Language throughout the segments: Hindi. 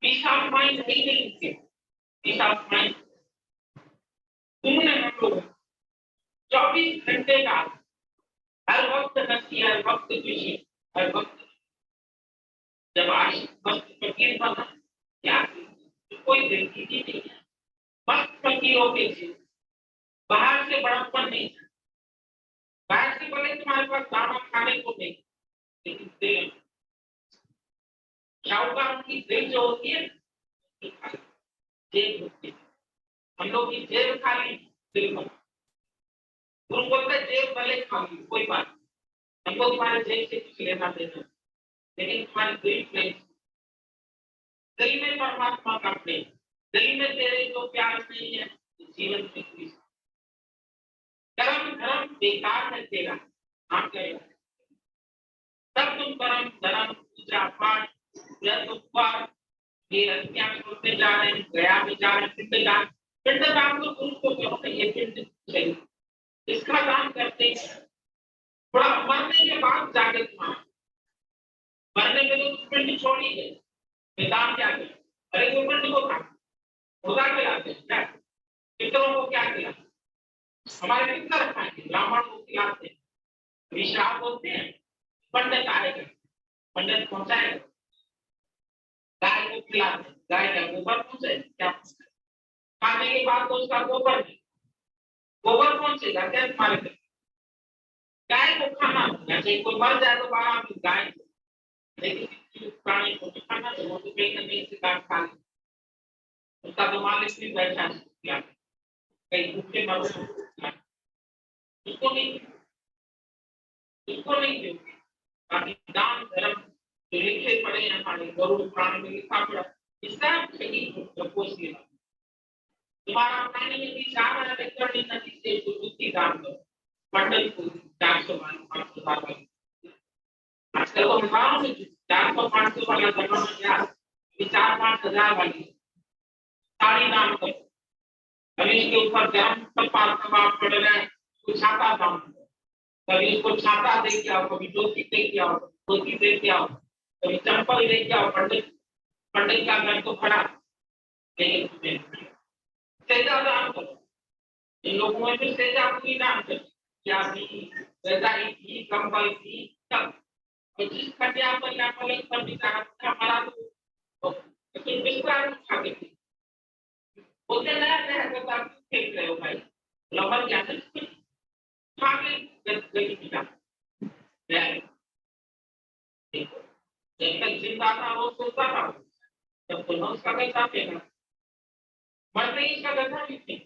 पीस ऑफ माइंड है ही नहीं। पीस ऑफ माइंड उन्होंने हम लोग 24 घंटे का हर वक्त हंसी, हर वक्त खुशी, हर वक्त जब आज वक्त फकीर बना क्या कोई जिंदगी नहीं है। वक्त फकीरों के जीवन बाहर से बड़प्पन नहीं था। बाहर से भले तुम्हारे पास दाना खाने को नहीं, लेकिन दिल शाहूकार की दिल जो होती है जेब होती है। हम लोग की जेब खाली, दिल बना। गुरु बोलते हैं जेब भले खाली कोई बात, हमको तुम्हारे जेब से कुछ लेना देना, लेकिन तुम्हारे दिल में परमात्मा का प्रेम, दिल में तेरे जो प्यार नहीं है जीवन में कोई कर्म धर्म बेकार है तेरा, आप करेगा तब तुम परम धर्म पूजा पाठ व्रत उपवास ये रस्तियां छोड़ते जा रहे हैं, गया में जा रहे हैं, पिंड दान तो गुरु को जो है ये पिंड चाहिए, इसका दान करते हैं। थोड़ा मरने के बाद जाके तुम्हारा मरने में तो पिंड छोड़ ही गए, दान क्या करें? अरे वो पिंड को खा खुदा खिलाते हैं क्या? पितरों को क्या खिलाते? हमारे पितर खाएंगे, ब्राह्मण को खिलाते हैं, विश्राम बोलते हैं, पंडित आएगा, पंडित पहुंचाएगा, गाय को खिलाते, गाय का गोबर पहुंचे क्या? खाने के बाद तो उसका गोबर पहुंचेगा क्या तुम्हारे घर? गाय को खाना जैसे कोई मर जाए तो बाहर में गाय को, लेकिन प्राणी को तो खाना तो वो तो कहीं ना कहीं से काट खा ले, उसका तो मालिक भी बैठा है, कहीं भूखे मर उसको नहीं, उसको नहीं दोगे। बाकी दान धर्म जो लिखे पड़े हैं हमारे गरुड़ पुराण में लिखा पड़ा, इसका सही प्रपोज किया। तुम्हारा प्राणी यदि 4 एकड़ नदी से बुद्धि दान करो, मंडल को 400 500 वाला, आजकल तो गाँव में 400 500 वाला जमाना क्या, 4-5 हजार वाली साड़ी दान करो। अभी इसके ऊपर गर्म कपाल कबाब पड़ रहा है, तो छाता दान करो, कभी उसको छाता दे के आओ, कभी धोती दे के आओ, धोती दे के आओ, कभी चंपल दे के आओ। पंडित का घर तो खड़ा, लेकिन तुम्हें सेजा दान करो। इन लोगों में भी सेजा पूरी दान करो, क्या भी रजाई थी, कंबल थी, सब। और जिस खटिया पर या पलंग पर बिछा मरा तो बिस्तर उठा के बोलते नया नया करता फेंक रहे हो भाई, लवर क्या है खा के गली बिछा देखो, जब तक जिंदा था वो सोचता था, जब तो उसका गधा फेंका, मरते ही इसका गधा भी फेंक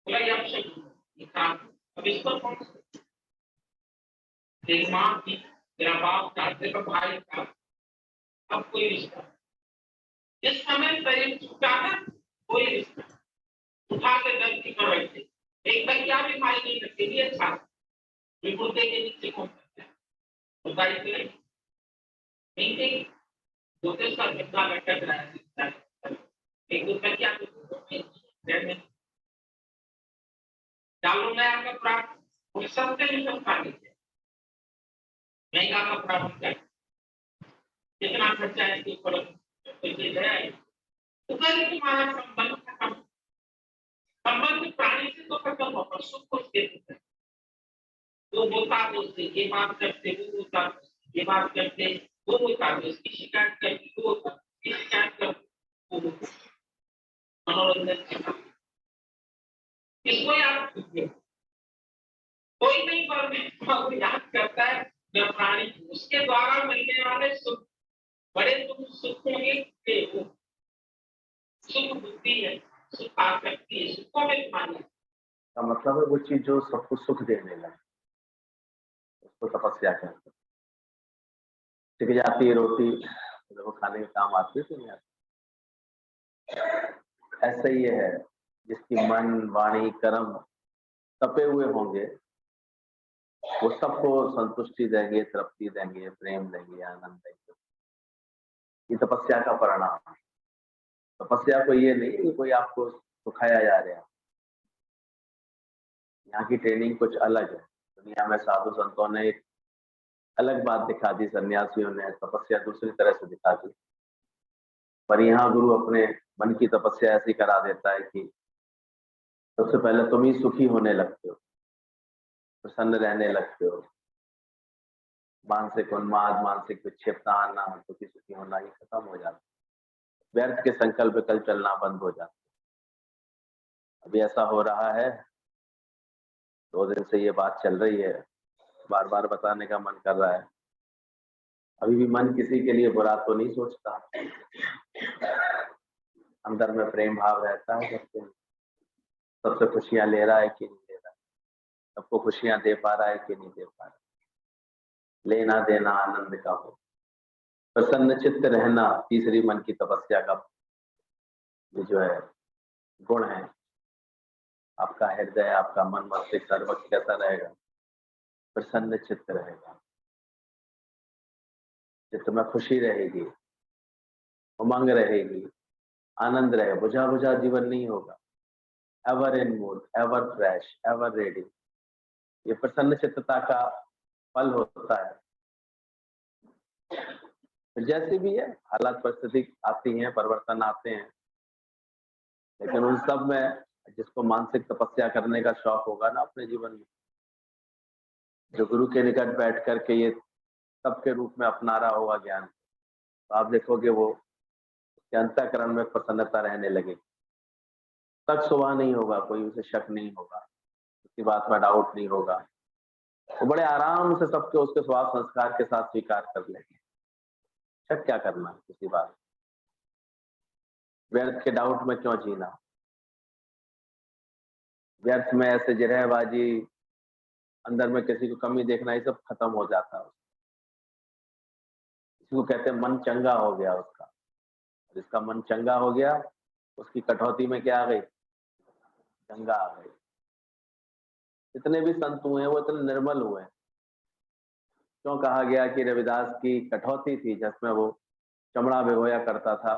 बोला ये अब अब इसको कौन तेरी माँ थी, तेरा बाप था, तेरा भाई था, अब कोई रिश्ता जिस समय प्रेम छूटा ना कोई रिश्ता उठा के गलती कर बैठे, एक तकिया भी माई नहीं रखते भी अच्छा मुर्दे के नीचे कौन सकता है तो गाड़ी पे नहीं देगी दूसरे का कितना लटक रहा है, एक दो तकिया डालो नया कपड़ा वो सस्ते में सस्ता देते, महंगा कपड़ा मिलता है, कितना खर्चा है इसके ऊपर है, तुम्हारा संबंध प्राणी से तो खत्म होगा, सुख को देते हैं। वो बोलता तो उससे ये बात करते, वो बोलता ये बात करते, वो बोलता तो उसकी शिकायत करती, वो बोलता उसकी शिकायत करती, वो मनोरंजन करता। किसको याद करते? कोई नहीं परमेश्वर को याद करता है जब प्राणी उसके द्वारा मिलने वाले सुख बड़े तुम सुख के सुख बुद्धि है, सुख आसक्ति है, सुखों में माना का मतलब है वो चीज जो सबको सुख देने लगे उसको तपस्या कहते हैं। टिक जाती रोटी वो खाने के काम आती है तो नहीं आती। ऐसा ही है जिसकी मन वाणी कर्म तपे हुए होंगे वो सबको संतुष्टि देंगे, तृप्ति देंगे, प्रेम देंगे, आनंद देंगे। ये तपस्या का परिणाम है। तपस्या को ये नहीं कि कोई आपको सुखाया जा रहा है, यहाँ की ट्रेनिंग कुछ अलग है। दुनिया में साधु संतों ने एक अलग बात दिखा दी, सन्यासियों ने तपस्या दूसरी तरह से दिखा दी। पर यहाँ गुरु अपने मन की तपस्या ऐसी करा देता है कि सबसे पहले तुम ही सुखी होने लगते हो, प्रसन्न रहने लगते हो, मानसिक उन्माद, मानसिक विक्षेपता आना, दुखी सुखी होना ये खत्म हो जाता है, व्यर्थ के संकल्प कल चलना बंद हो जाता है। अभी ऐसा हो रहा है, 2 दिन से ये बात चल रही है, बार बार बताने का मन कर रहा है। अभी भी मन किसी के लिए बुरा तो नहीं सोचता, अंदर में प्रेम भाव रहता है सबके, सबसे खुशियां ले रहा है कि नहीं ले रहा है, सबको खुशियां दे पा रहा है कि नहीं दे पा रहा है, लेना देना आनंद का हो, प्रसन्न चित्त रहना तीसरी मन की तपस्या का ये जो है गुण है। आपका हृदय, आपका मन मस्तिष्क सर्वत्र कैसा रहेगा? प्रसन्न चित्त रहेगा, चित्त में खुशी रहेगी, उमंग रहेगी, आनंद रहेगा, बुझा बुझा जीवन नहीं होगा, ever in mood, ever fresh, ever ready. ये प्रसन्न चित्तता का फल होता है। फिर जैसे भी है, हालात परिस्थिति आती हैं, परिवर्तन आते हैं, लेकिन उन सब में जिसको मानसिक तपस्या करने का शौक होगा ना अपने जीवन में, जो गुरु के निकट बैठ करके ये सबके रूप में अपना रहा होगा ज्ञान, तो आप देखोगे वो उसके अंतःकरण में प्रसन्नता रहने लगेगी। तक सुबह नहीं होगा, कोई उसे शक नहीं होगा, किसी बात में डाउट नहीं होगा, वो बड़े आराम से सबके उसके स्वभाव संस्कार के साथ स्वीकार कर लेंगे। शक क्या करना किसी बात, व्यर्थ के डाउट में क्यों जीना, व्यर्थ में ऐसे जिरहबाजी, अंदर में किसी को कमी देखना, ये सब खत्म हो जाता है। इसको कहते हैं मन चंगा हो गया उसका। जिसका मन चंगा हो गया, उसकी कटौती में क्या आ गई? गंगा आ गई। जितने भी संत हुए हैं वो इतने निर्मल हुए हैं। क्यों कहा गया कि रविदास की कटौती थी, जिसमें वो चमड़ा भिगोया करता था,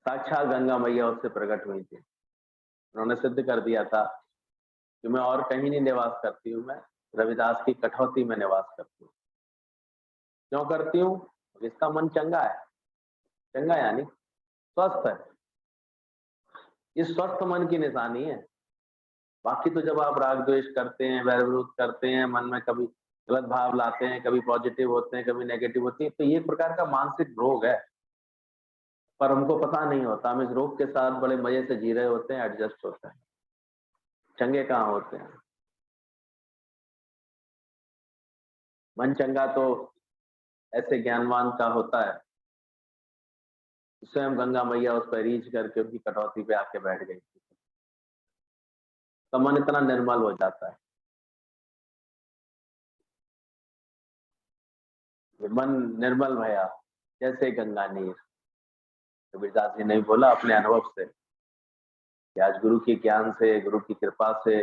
साक्षात गंगा मैया उससे प्रकट हुई थी। उन्होंने सिद्ध कर दिया था कि मैं और कहीं नहीं निवास करती हूँ, मैं रविदास की कटौती में निवास करती हूँ। क्यों करती हूँ? इसका मन चंगा है। चंगा यानी स्वस्थ है। इस स्वस्थ मन की निशानी है। बाकी तो जब आप राग द्वेष करते हैं, वैर विरोध करते हैं, मन में कभी गलत भाव लाते हैं, कभी पॉजिटिव होते हैं, कभी नेगेटिव होते हैं, तो ये एक प्रकार का मानसिक रोग है, पर हमको पता नहीं होता। हम इस रोग के साथ बड़े मजे से जी रहे होते हैं, एडजस्ट होते हैं, चंगे कहाँ होते हैं। मन चंगा तो ऐसे ज्ञानवान का होता है, स्वयं गंगा मैया उस पर रीझ करके उनकी कटौती पे आके बैठ गई, तो मन इतना निर्मल हो जाता है। मन निर्मल भया जैसे गंगा नीर। कबीरदास जी ने बोला अपने अनुभव से कि आज गुरु के ज्ञान से, गुरु की कृपा से,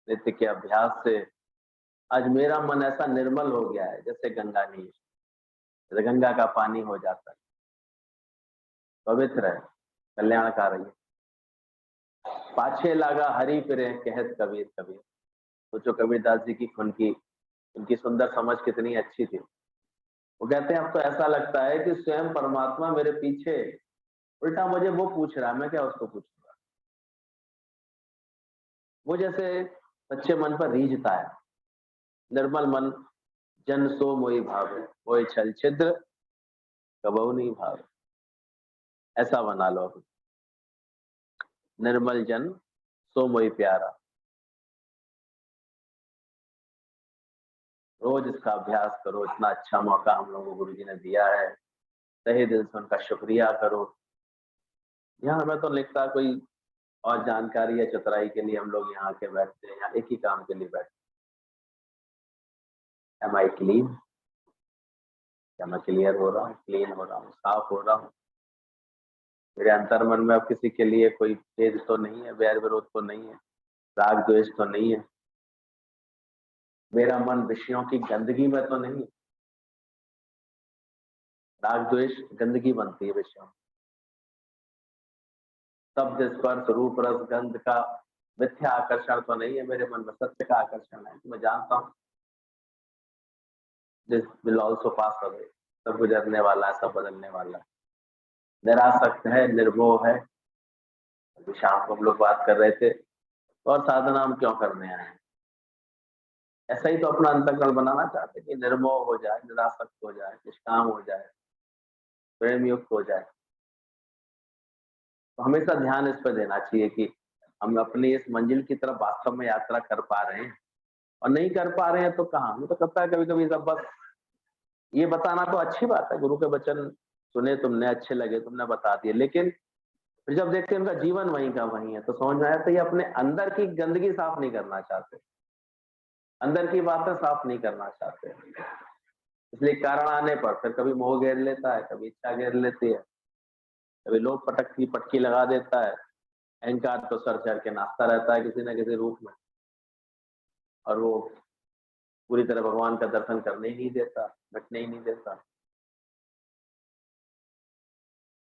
नित्य के अभ्यास से आज मेरा मन ऐसा निर्मल हो गया है जैसे गंगा नीर, जैसे गंगा का पानी हो जाता है, पवित्र है, कल्याणकारी है। पाछे लागा हरि फिरे कहत कबीर कबीर। सोचो कबीरदास जी की उनकी सुंदर समझ कितनी अच्छी थी। वो कहते हैं अब तो ऐसा लगता है कि स्वयं परमात्मा मेरे पीछे, उल्टा मुझे वो पूछ रहा है, मैं क्या उसको पूछूंगा। वो जैसे सच्चे मन पर रीझता है। निर्मल मन जन सो मोहि भावे, मोहि छल छिद्र कबहु नहीं भावे। ऐसा बना लो अभी, निर्मल जन सो मोहि प्यारा। रोज इसका अभ्यास करो। इतना अच्छा मौका हम लोगों को गुरु जी ने दिया है, तहे दिल से उनका शुक्रिया करो। यहाँ हमें तो लिखता कोई और जानकारी या चतुराई के लिए हम लोग यहाँ के बैठते हैं, यहाँ एक ही काम के लिए बैठते हैं। Am I clean? क्या मैं क्लियर हो रहा हूँ, क्लीन हो रहा हूँ, साफ हो रहा हूँ? मेरे अंतर मन में अब किसी के लिए कोई भेद तो नहीं है, वैर विरोध तो नहीं है, राग द्वेष तो नहीं है, मेरा मन विषयों की गंदगी में तो नहीं। राग द्वेष गंदगी बनती है विषयों में। शब्द स्पर्श रूप रस गंध का मिथ्या आकर्षण तो नहीं है मेरे मन में, सत्य का आकर्षण है। मैं जानता हूँ this will also pass away, सब गुजरने वाला है, सब बदलने वाला है। निरासक्त है, निर्मोह है। अभी शाम को हम लोग बात कर रहे थे, और साधना हम क्यों करने आए हैं? ऐसा ही तो अपना अंतःकरण बनाना चाहते हैं कि निर्मोह हो जाए, निरासक्त हो जाए, निष्काम हो जाए, प्रेम युक्त हो जाए। तो हमेशा ध्यान इस पर देना चाहिए कि हम अपनी इस मंजिल की तरफ वास्तव में यात्रा कर पा रहे हैं, और नहीं कर पा रहे हैं तो कहाँ। मुझे तो लगता है कभी कभी सब बस ये बताना तो अच्छी बात है, गुरु के वचन सुने तुमने, अच्छे लगे, तुमने बता दिए, लेकिन फिर जब देखते हैं उनका जीवन वहीं का वहीं है, तो समझ में आया तो ये अपने अंदर की गंदगी साफ नहीं करना चाहते, अंदर की बातें साफ नहीं करना चाहते। इसलिए कारण आने पर फिर कभी मोह घेर लेता है, कभी इच्छा घेर लेती है, कभी लोग पटक की पटकी लगा देता है, अहंकार तो सर चढ़ के नाचता रहता है किसी न किसी रूप में, और वो पूरी तरह भगवान का दर्शन करने ही नहीं देता, मिटने ही नहीं देता।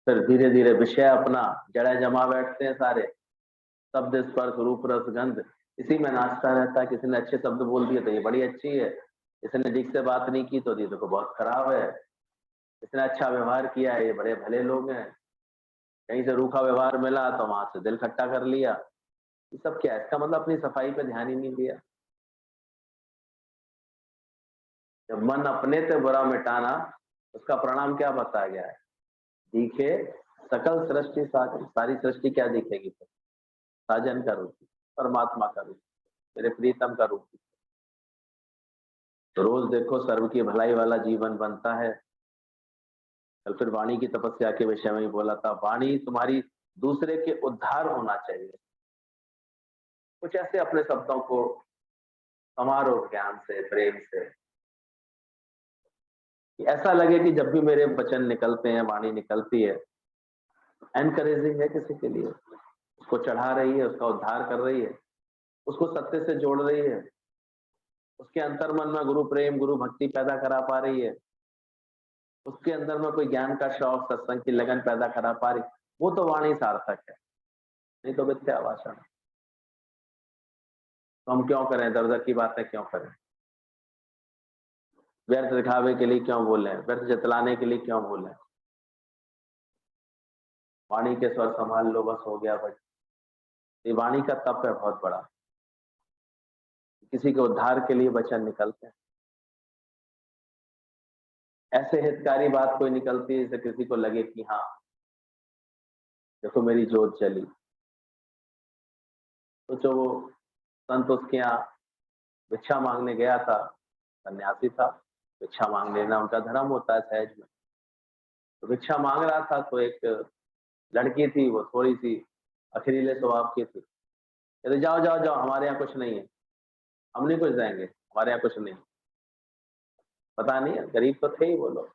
फिर धीरे धीरे विषय अपना जड़ें जमा बैठते हैं सारे, शब्द स्पर्श रूप रस गंध, इसी में नाचता रहता है। किसी ने अच्छे शब्द बोल दिए तो ये बड़ी अच्छी है, किसी ने ठीक से बात नहीं की तो ये देखो बहुत खराब है, किसी ने अच्छा व्यवहार किया है ये बड़े भले लोग हैं, कहीं से रूखा व्यवहार मिला तो वहां से दिल खट्टा कर लिया। ये सब क्या है? इसका मतलब अपनी सफाई पे ध्यान ही नहीं दिया। जब मन अपने से बुरा मिटाना, उसका परिणाम क्या बताया गया है? दिखे सकल सृष्टि साजन। सारी सृष्टि क्या दिखेगी? फिर साजन का रूप, परमात्मा का रूप, मेरे प्रीतम का रूप। तो रोज देखो सर्व की भलाई वाला जीवन बनता है। कल फिर वाणी की तपस्या के विषय में ही बोला था, वाणी तुम्हारी दूसरे के उद्धार होना चाहिए। कुछ ऐसे अपने शब्दों को संवारो ज्ञान से, प्रेम से, कि ऐसा लगे कि जब भी मेरे वचन निकलते हैं, वाणी निकलती है, एनकरेजिंग है किसी के लिए, उसको चढ़ा रही है, उसका उद्धार कर रही है, उसको सत्य से जोड़ रही है, उसके अंतर्मन में गुरु प्रेम, गुरु भक्ति पैदा करा पा रही है, उसके अंदर में कोई ज्ञान का शौक, सत्संग की लगन पैदा करा पा रही, वो तो वाणी सार्थक है। नहीं तो मिथ्या भाषण। तो हम क्यों करें? दर दर की बातें क्यों करें? व्यर्थ दिखावे के लिए क्यों बोले? व्यर्थ जतलाने के लिए क्यों बोले? वाणी के स्वर संभाल लो, बस हो गया भाई। ये वाणी का तप है बहुत बड़ा। किसी के उद्धार के लिए वचन निकलते हैं, ऐसे हितकारी बात कोई निकलती है जिससे किसी को लगे कि हाँ देखो मेरी जोत चली। तो जो वो संत उसके यहाँ भिक्षा मांगने गया था, सन्यासी था, भिक्षा मांग लेना उनका धर्म होता है सहज में। तो भिक्षा मांग रहा था तो एक लड़की थी, वो थोड़ी सी अखरीले स्वभाव की थी। कहते जाओ जाओ जाओ, हमारे यहाँ कुछ नहीं है, हम नहीं कुछ देंगे, हमारे यहाँ कुछ नहीं। पता नहीं है, गरीब तो थे ही वो लोग।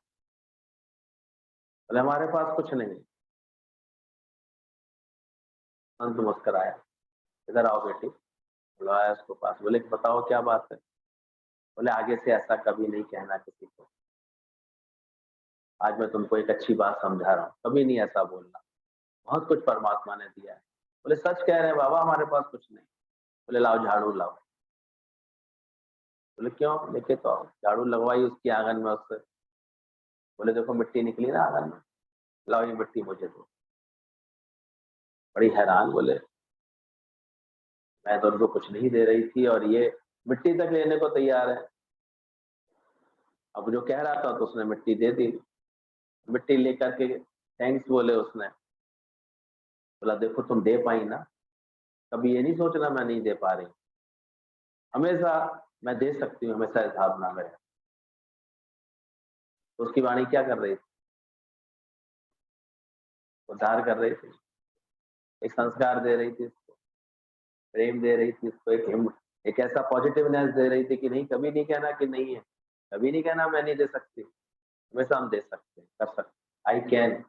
बोले हमारे पास कुछ नहीं। संत मुस्कराया, इधर आओ बेटी। बुलाया उसको पास, बोले बताओ क्या बात है? बोले आगे से ऐसा कभी नहीं कहना किसी को, आज मैं तुमको एक अच्छी बात समझा रहा हूँ, कभी नहीं ऐसा बोलना, बहुत कुछ परमात्मा ने दिया है। बोले सच कह रहे हैं बाबा, हमारे पास कुछ नहीं। बोले लाओ झाड़ू लाओ। बोले क्यों? लेके तो आओ। झाड़ू लगवाई उसकी आंगन में उससे। बोले देखो मिट्टी निकली ना आंगन में, लाओ ये मिट्टी मुझे दो। बड़ी हैरान, बोले मैं तो उनको कुछ नहीं दे रही थी और ये मिट्टी तक लेने को तैयार है। अब जो कह रहा था तो उसने मिट्टी दे दी। मिट्टी लेकर के थैंक्स बोले उसने। बोला देखो तुम दे पाई ना, कभी ये नहीं सोचना मैं नहीं दे पा रही, हमेशा मैं दे सकती हूँ, हमेशा इस भावना में। तो उसकी वाणी क्या कर रही थी? उद्धार कर रही थी, एक संस्कार दे रही थी उसको, प्रेम दे रही थी उसको, एक ऐसा पॉजिटिवनेस दे रही थी कि नहीं, कभी नहीं कहना कि नहीं है, कभी नहीं कहना मैं नहीं दे सकती, हमेशा हम दे सकते हैं, कर सकते, आई कैन।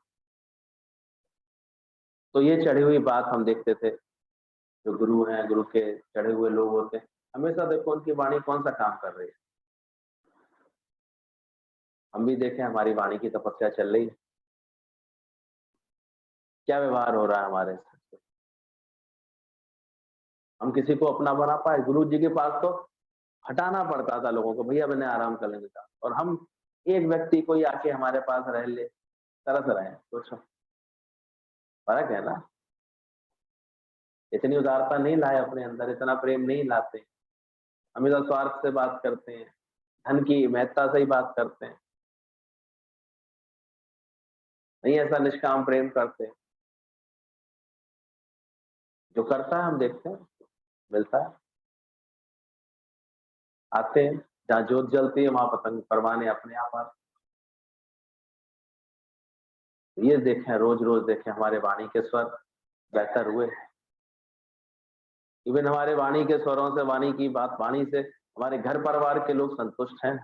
तो ये चढ़ी हुई बात हम देखते थे, जो गुरु हैं, गुरु के चढ़े हुए लोग होते हैं, हमेशा देखो उनकी वाणी कौन सा काम कर रही है। हम भी देखें हमारी वाणी की तपस्या चल रही है, क्या व्यवहार हो रहा है हमारे साथ। हम किसी को अपना बना पाए? गुरु जी के पास तो हटाना पड़ता था लोगों को, भैया मैंने आराम कर लेने का, और हम एक व्यक्ति कोई आके हमारे पास रह ले, तरस रहे हैं, सोचो। फर्क है ना। इतनी उदारता नहीं लाए अपने अंदर, इतना प्रेम नहीं लाते, हमेशा स्वार्थ से बात करते हैं, धन की महत्ता से ही बात करते हैं, नहीं ऐसा निष्काम प्रेम करते। जो करता है हम देखते हैं, मिलता है, आते हैं, जहाँ जोत जलती है वहां पतंग परवाने अपने आप आते हैं। ये देखें, रोज रोज देखें हमारे वाणी के स्वर बेहतर हुए। इवन हमारे वाणी के स्वरों से, वाणी की बात, वाणी से हमारे घर परिवार के लोग संतुष्ट हैं।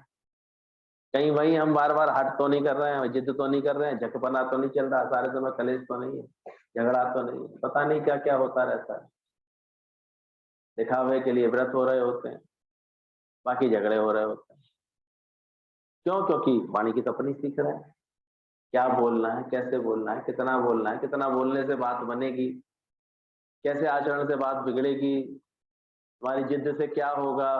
कहीं वही हम बार बार हट तो नहीं कर रहे हैं, जिद तो नहीं कर रहे हैं, झकपना तो नहीं चल रहा, सारे समय कलेश तो नहीं है, झगड़ा तो नहीं है, पता नहीं क्या क्या होता रहता है। दिखावे के लिए व्रत हो रहे होते हैं, बाकी झगड़े हो रहे होते हैं। क्यों? क्योंकि वाणी की तो अपनी सीख रहे हैं, क्या बोलना है, कैसे बोलना है, कितना बोलना है, कितना बोलने से बात बनेगी, कैसे आचरण से बात बिगड़ेगी, हमारी जिद से क्या होगा।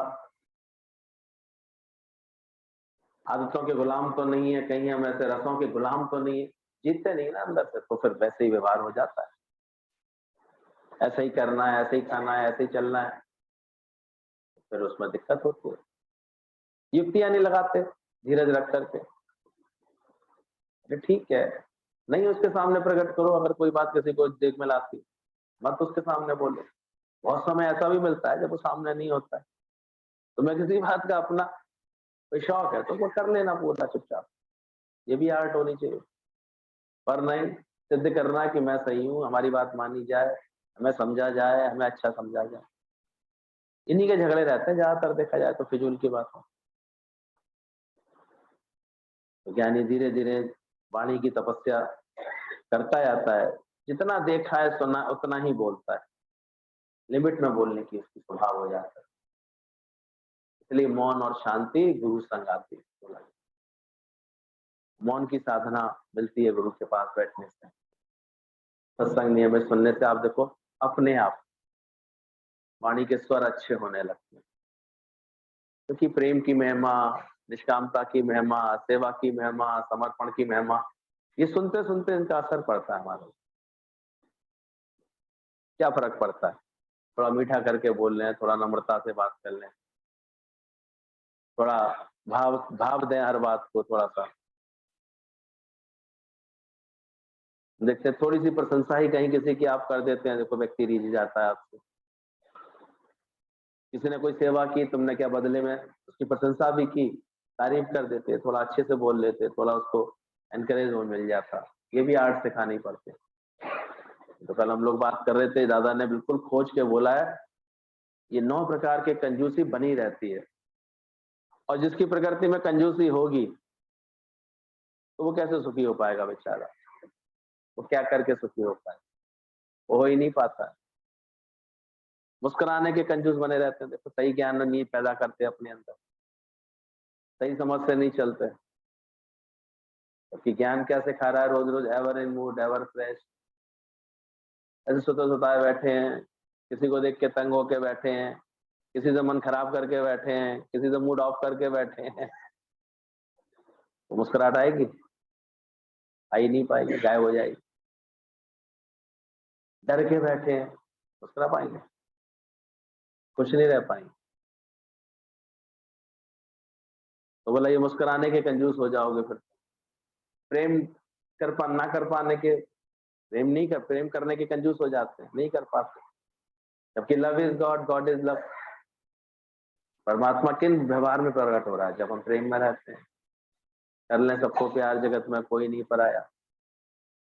आदतों के गुलाम तो नहीं है, कहीं हम ऐसे रसों के गुलाम तो नहीं है, जीतते नहीं ना अंदर से, तो फिर वैसे ही व्यवहार हो जाता है। ऐसे ही करना है, ऐसे ही खाना है, ऐसे ही चलना है, फिर उसमें दिक्कत होती है। युक्तियां नहीं लगाते धीरज रख करके। अरे ठीक है, नहीं उसके सामने प्रकट करो, अगर कोई बात किसी को देख में लाती, मत उसके सामने बोलो। बहुत समय ऐसा भी मिलता है जब वो सामने नहीं होता है, तो मैं किसी बात का अपना कोई शौक है तो वो कर लेना पूरा चुपचाप, ये भी आर्ट होनी चाहिए। पर नहीं, सिद्ध करना है कि मैं सही हूँ, हमारी बात मानी जाए, हमें समझा जाए, हमें अच्छा समझा जाए, इन्हीं के झगड़े रहते हैं ज्यादातर, देखा जाए तो फिजूल की बात हो। तो ज्ञानी धीरे धीरे वाणी की तपस्या करता जाता है, जितना देखा है सुना उतना ही बोलता है, लिमिट में बोलने की उसकी स्वभाव हो जाता है। इसलिए मौन और शांति गुरु संगाती बोला। मौन की साधना मिलती है गुरु के पास बैठने से, सत्संग नियमित सुनने से। आप देखो अपने आप वाणी के स्वर अच्छे होने लगते हैं, क्योंकि प्रेम की महिमा, निष्कामता की महिमा, सेवा की महिमा, समर्पण की महिमा, ये सुनते सुनते इनका असर पड़ता है हमारे। क्या फर्क पड़ता है, थोड़ा मीठा करके बोल लें, थोड़ा नम्रता से बात कर लें, थोड़ा भाव भाव दें हर बात को, थोड़ा सा देखते हैं, थोड़ी सी प्रशंसा ही कहीं किसी की आप कर देते हैं, देखो व्यक्ति रिझ जाता है आपसे। किसी ने कोई सेवा की, तुमने क्या बदले में उसकी प्रशंसा भी की, तारीफ कर देते, थोड़ा अच्छे से बोल लेते, थोड़ा उसको एनकरेज मिल जाता। ये भी आर्ट सिखानी पड़ती है। तो कल हम लोग बात कर रहे थे, दादा ने बिल्कुल खोज के बोला है, ये 9 प्रकार के कंजूसी बनी रहती है, और जिसकी प्रकृति में कंजूसी होगी तो वो कैसे सुखी हो पाएगा बेचारा, वो क्या करके सुखी हो पाए, वो हो ही नहीं पाता। मुस्कुराने के कंजूस बने रहते हैं, देखो सही ज्ञान नहीं पैदा करते अपने अंदर, सही समझ से नहीं चलते, क्योंकि ज्ञान क्या सिखा रहा है, रोज रोज ever in mood, ever fresh, ऐसे सुते सुताए बैठे हैं, किसी को देख के तंग होके बैठे हैं, किसी से मन खराब करके बैठे हैं, किसी से मूड ऑफ करके बैठे हैं, तो मुस्कुराहट आएगी? आ ही नहीं पाएगी, गायब हो जाएगी। डर के बैठे हैं, मुस्कुरा पाएंगे? खुश नहीं रह पाएंगे। तो बोला ये मुस्कुराने के कंजूस हो जाओगे फिर। प्रेम ना कर पाने के, प्रेम करने के कंजूस हो जाते हैं, नहीं कर पाते। जबकि love is God, God is love. परमात्मा किन व्यवहार में प्रकट हो रहा है? जब हम प्रेम में रहते हैं। कर लें सबको प्यार, जगत में कोई नहीं पराया।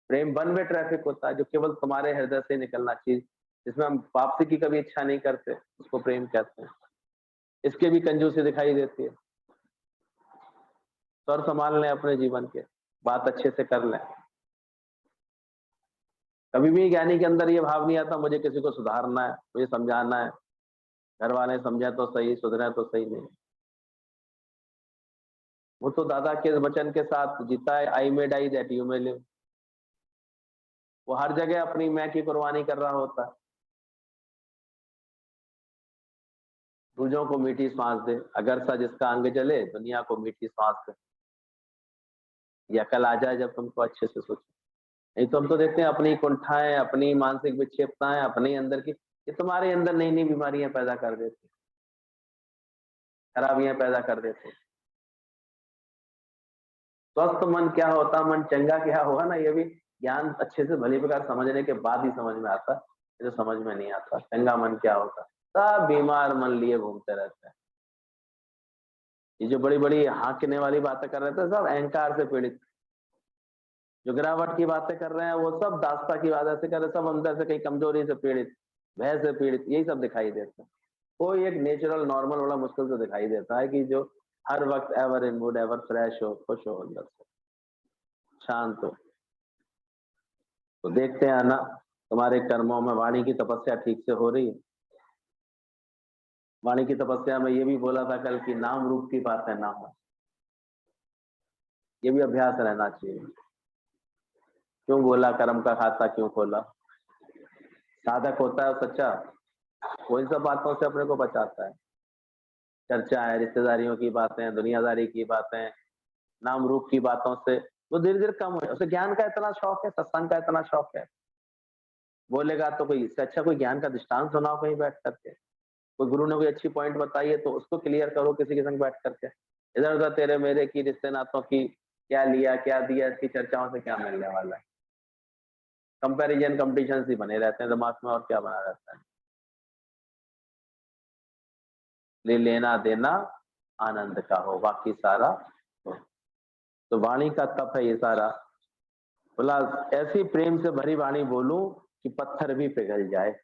प्रेम वन वे ट्रैफिक होता है, जो केवल तुम्हारे हृदय से निकलना चाहिए, जिसमें हम वापसी की कभी इच्छा नहीं करते, उसको प्रेम कहते हैं। इसके भी कंजूसी दिखाई देती है। स्वर संभाल लें अपने जीवन के, बात अच्छे से कर लें। कभी भी ज्ञानी के अंदर ये भाव नहीं आता मुझे किसी को सुधारना है, मुझे समझाना है, घर वाले समझे तो सही, सुधरे तो सही, नहीं। वो तो दादा के वचन के साथ जीता है, I may die that you may live. वो हर जगह अपनी मैं की कुर्बानी कर रहा होता है। दूजों को मीठी सांस दे, अगर सा जिसका अंग जले, दुनिया को मीठी सांस दे। ये अकल आ जाए जब तुमको अच्छे से सोचो। नहीं तो हम तो देखते हैं अपनी कुंठाएं, अपनी मानसिक विक्षेपताएं, अपने अंदर की, ये तुम्हारे अंदर नई नई बीमारियां पैदा कर देते, खराबियां पैदा कर देते। स्वस्थ मन क्या होता, मन चंगा क्या होगा ना, ये भी ज्ञान अच्छे से भली प्रकार समझने के बाद ही समझ में आता, ये तो समझ में नहीं आता चंगा मन क्या होता। सब बीमार मन लिए घूमते रहते हैं। ये जो बड़ी बड़ी हाँकने वाली बातें कर रहे थे सब अहंकार से पीड़ित, जो गिरावट की बातें कर रहे हैं वो सब दास्ता की बातें से कर रहे हैं, सब अंदर से कहीं कमजोरी से पीड़ित, भय से पीड़ित, यही सब दिखाई देता है। कोई एक नेचुरल नॉर्मल बड़ा मुश्किल से दिखाई देता है कि जो हर वक्त ever in mood, ever fresh हो, खुश हो, अंदर से शांत हो। तो देखते हैं ना, तुम्हारे कर्मों में वाणी की तपस्या ठीक से हो रही है। वाणी की तपस्या में ये भी बोला था कल की नाम रूप की बातें ना हो, ये भी अभ्यास रहना चाहिए। क्यों बोला कर्म का खाता क्यों खोला, साधक होता है सच्चा वो इन सब बातों से अपने को बचाता है। चर्चा है, रिश्तेदारियों की बातें, दुनियादारी की बातें, नाम रूप की बातों से वो धीरे धीरे कम हो, उसे ज्ञान का इतना शौक है, सत्संग का इतना शौक है, बोलेगा तो कोई इससे अच्छा कोई ज्ञान का दृष्टांत सुनाओ कहीं बैठ करके, कोई गुरु ने कोई अच्छी पॉइंट बताई है तो उसको क्लियर करो किसी के संग बैठ करके। इधर उधर तेरे मेरे की, रिश्ते नातों की, क्या लिया क्या दिया, इसकी चर्चाओं से क्या मिलने वाला है। कंपैरिजन कंपटीशन ही बने रहते हैं दिमाग में, और क्या बना रहता है। ले लेना देना आनंद का हो, बाकी सारा हो। तो वाणी का तप है ये सारा। बोला ऐसी प्रेम से भरी वाणी बोलूं कि पत्थर भी पिघल जाए,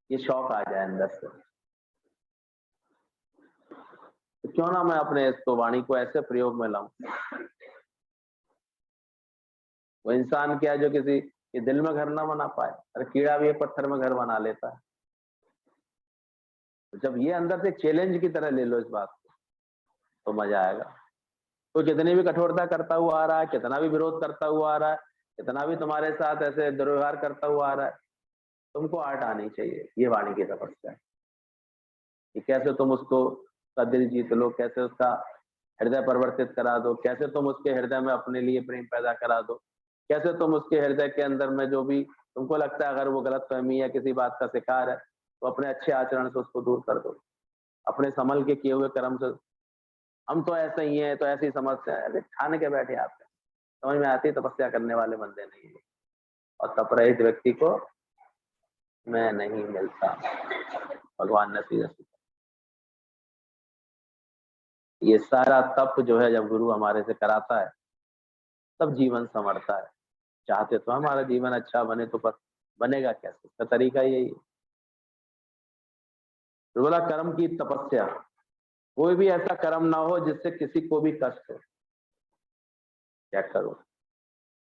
ये शौक आ जाए अंदर से। तो क्यों ना मैं अपने इसको वाणी को ऐसे प्रयोग में लाऊं। वो इंसान क्या जो किसी के दिल में घर ना बना पाए, अरे कीड़ा भी एक पत्थर में घर बना लेता है। तो जब ये अंदर से चैलेंज की तरह ले लो इस बात को, तो मजा आएगा। तो कितनी भी कठोरता करता हुआ आ रहा है, कितना भी विरोध करता हुआ आ रहा है, कितना भी तुम्हारे साथ ऐसे दुर्व्यवहार करता हुआ आ रहा है, तुमको आर्ट आनी चाहिए। ये वाणी की तपस्या है कि कैसे तुम उसको का दिल जीत लो, कैसे उसका हृदय परिवर्तित करा दो, कैसे तुम उसके हृदय में अपने लिए प्रेम पैदा करा दो, कैसे तुम उसके हृदय के अंदर में जो भी तुमको लगता है अगर वो गलतफहमी या किसी बात का शिकार है, तो अपने अच्छे आचरण से उसको दूर कर दो, अपने संभल के किए हुए कर्म से। हम तो ऐसे ही हैं, तो ऐसी समस्या है, अरे खाने के बैठे आप समझ में आती है, तपस्या करने वाले बंदे नहीं है। और तप रहित व्यक्ति को मैं नहीं मिलता, भगवान ने सीधा सीधा। ये सारा तप जो है जब गुरु हमारे से कराता है तब जीवन संवरता है। चाहते तो हमारा जीवन अच्छा बने, तो पर बनेगा कैसे, इसका तरीका यही है। तो बोला कर्म की तपस्या, कोई भी ऐसा कर्म ना हो जिससे किसी को भी कष्ट हो। क्या करो,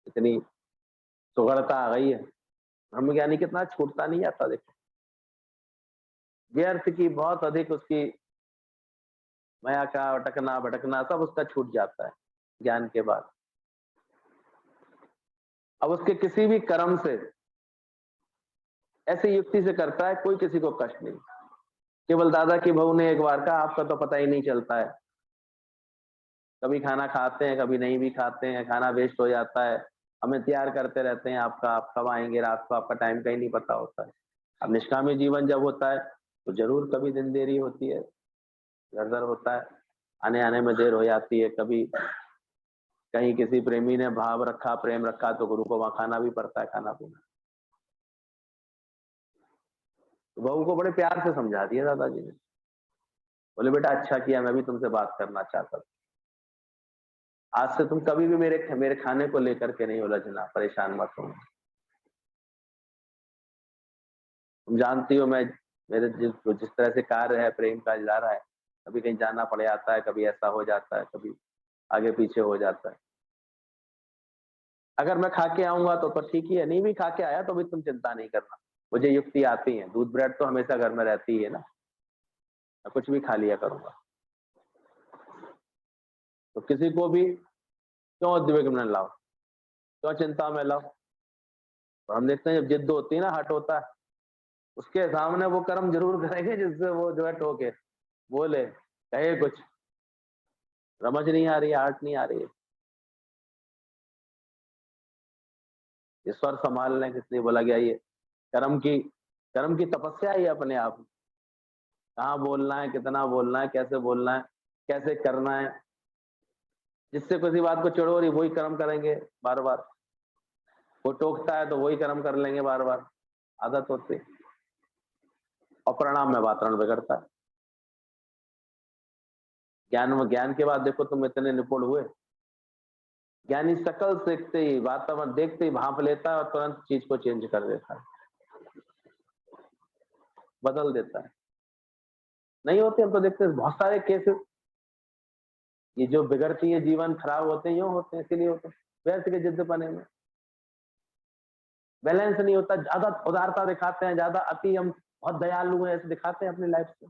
इतनी सुगढ़ता आ गई है, ब्रह्म ज्ञानी कितना छूटता नहीं जाता। देखो व्यर्थ की बहुत अधिक उसकी माया का अटकना भटकना सब उसका छूट जाता है ज्ञान के बाद। अब उसके किसी भी कर्म से ऐसी युक्ति से करता है कोई किसी को कष्ट नहीं। केवल दादा की बहू ने एक बार कहा आपका तो पता ही नहीं चलता है, कभी खाना खाते हैं कभी नहीं भी खाते हैं, खाना वेस्ट हो जाता है, हम इंतजार करते रहते हैं आपका, आप कब आएंगे रात को, आपका टाइम का ही नहीं पता होता है। अब निष्कामी जीवन जब होता है तो जरूर कभी दिन देरी होती है, दर दर होता है, आने आने में देर हो जाती है। कभी कहीं किसी प्रेमी ने भाव रखा, प्रेम रखा, तो गुरु को वहां खाना भी पड़ता है, खाना पीना। तो बहू को बड़े प्यार से समझा दिया दादाजी ने, बोले बेटा अच्छा किया, मैं भी तुमसे बात करना चाहता था, आज से तुम कभी भी मेरे खाने को लेकर के नहीं उलझना, परेशान मत हो। तुम जानती हो मैं मेरे जिस तरह से कार्य है, प्रेम का जा रहा है, कभी कहीं जाना पड़ जाता है, कभी ऐसा हो जाता है, कभी आगे पीछे हो जाता है। अगर मैं खा के आऊंगा तो ठीक ही है, नहीं भी खा के आया तो भी तुम चिंता नहीं करना, मुझे युक्ति आती है, दूध ब्रेड तो हमेशा घर में रहती है ना, मैं कुछ भी खा लिया करूंगा। तो किसी को भी क्यों उद्विग्न में लाओ, क्यों चिंता में लाओ। तो हम देखते हैं जब जिद होती है ना, हट होता है, उसके सामने वो कर्म जरूर करेंगे जिससे वो जो है टोके, बोले, कहे कुछ, समझ नहीं आ रही है, आर्ट नहीं आ रही है। ये स्वर संभालने के लिए बोला गया। ये कर्म की तपस्या ही है अपने आप में। कहाँ बोलना है, कितना बोलना है, कैसे बोलना है, कैसे करना है। जिससे किसी बात को चिढ़ हो रही वही कर्म करेंगे बार बार, वो टोकता है तो वही कर्म कर लेंगे बार बार, आदत होती है। और परिणाम में वातावरण बिगड़ता है। ज्ञान के बाद देखो तुम इतने निपुण हुए। ज्ञानी शकल देखते ही, वातावरण देखते ही भांप लेता है और तुरंत चीज को चेंज कर देता है, बदल देता है। नहीं होते, हम तो देखते हैं बहुत सारे केसेस, ये जो बिगड़ती है, जीवन खराब होते हैं, यूं होते हैं, इसीलिए होते हैं व्यर्थ के जिद्दपने में। बैलेंस नहीं होता, ज्यादा उदारता दिखाते हैं, ज्यादा अति हम बहुत दयालु हैं ऐसे दिखाते हैं अपनी लाइफ से।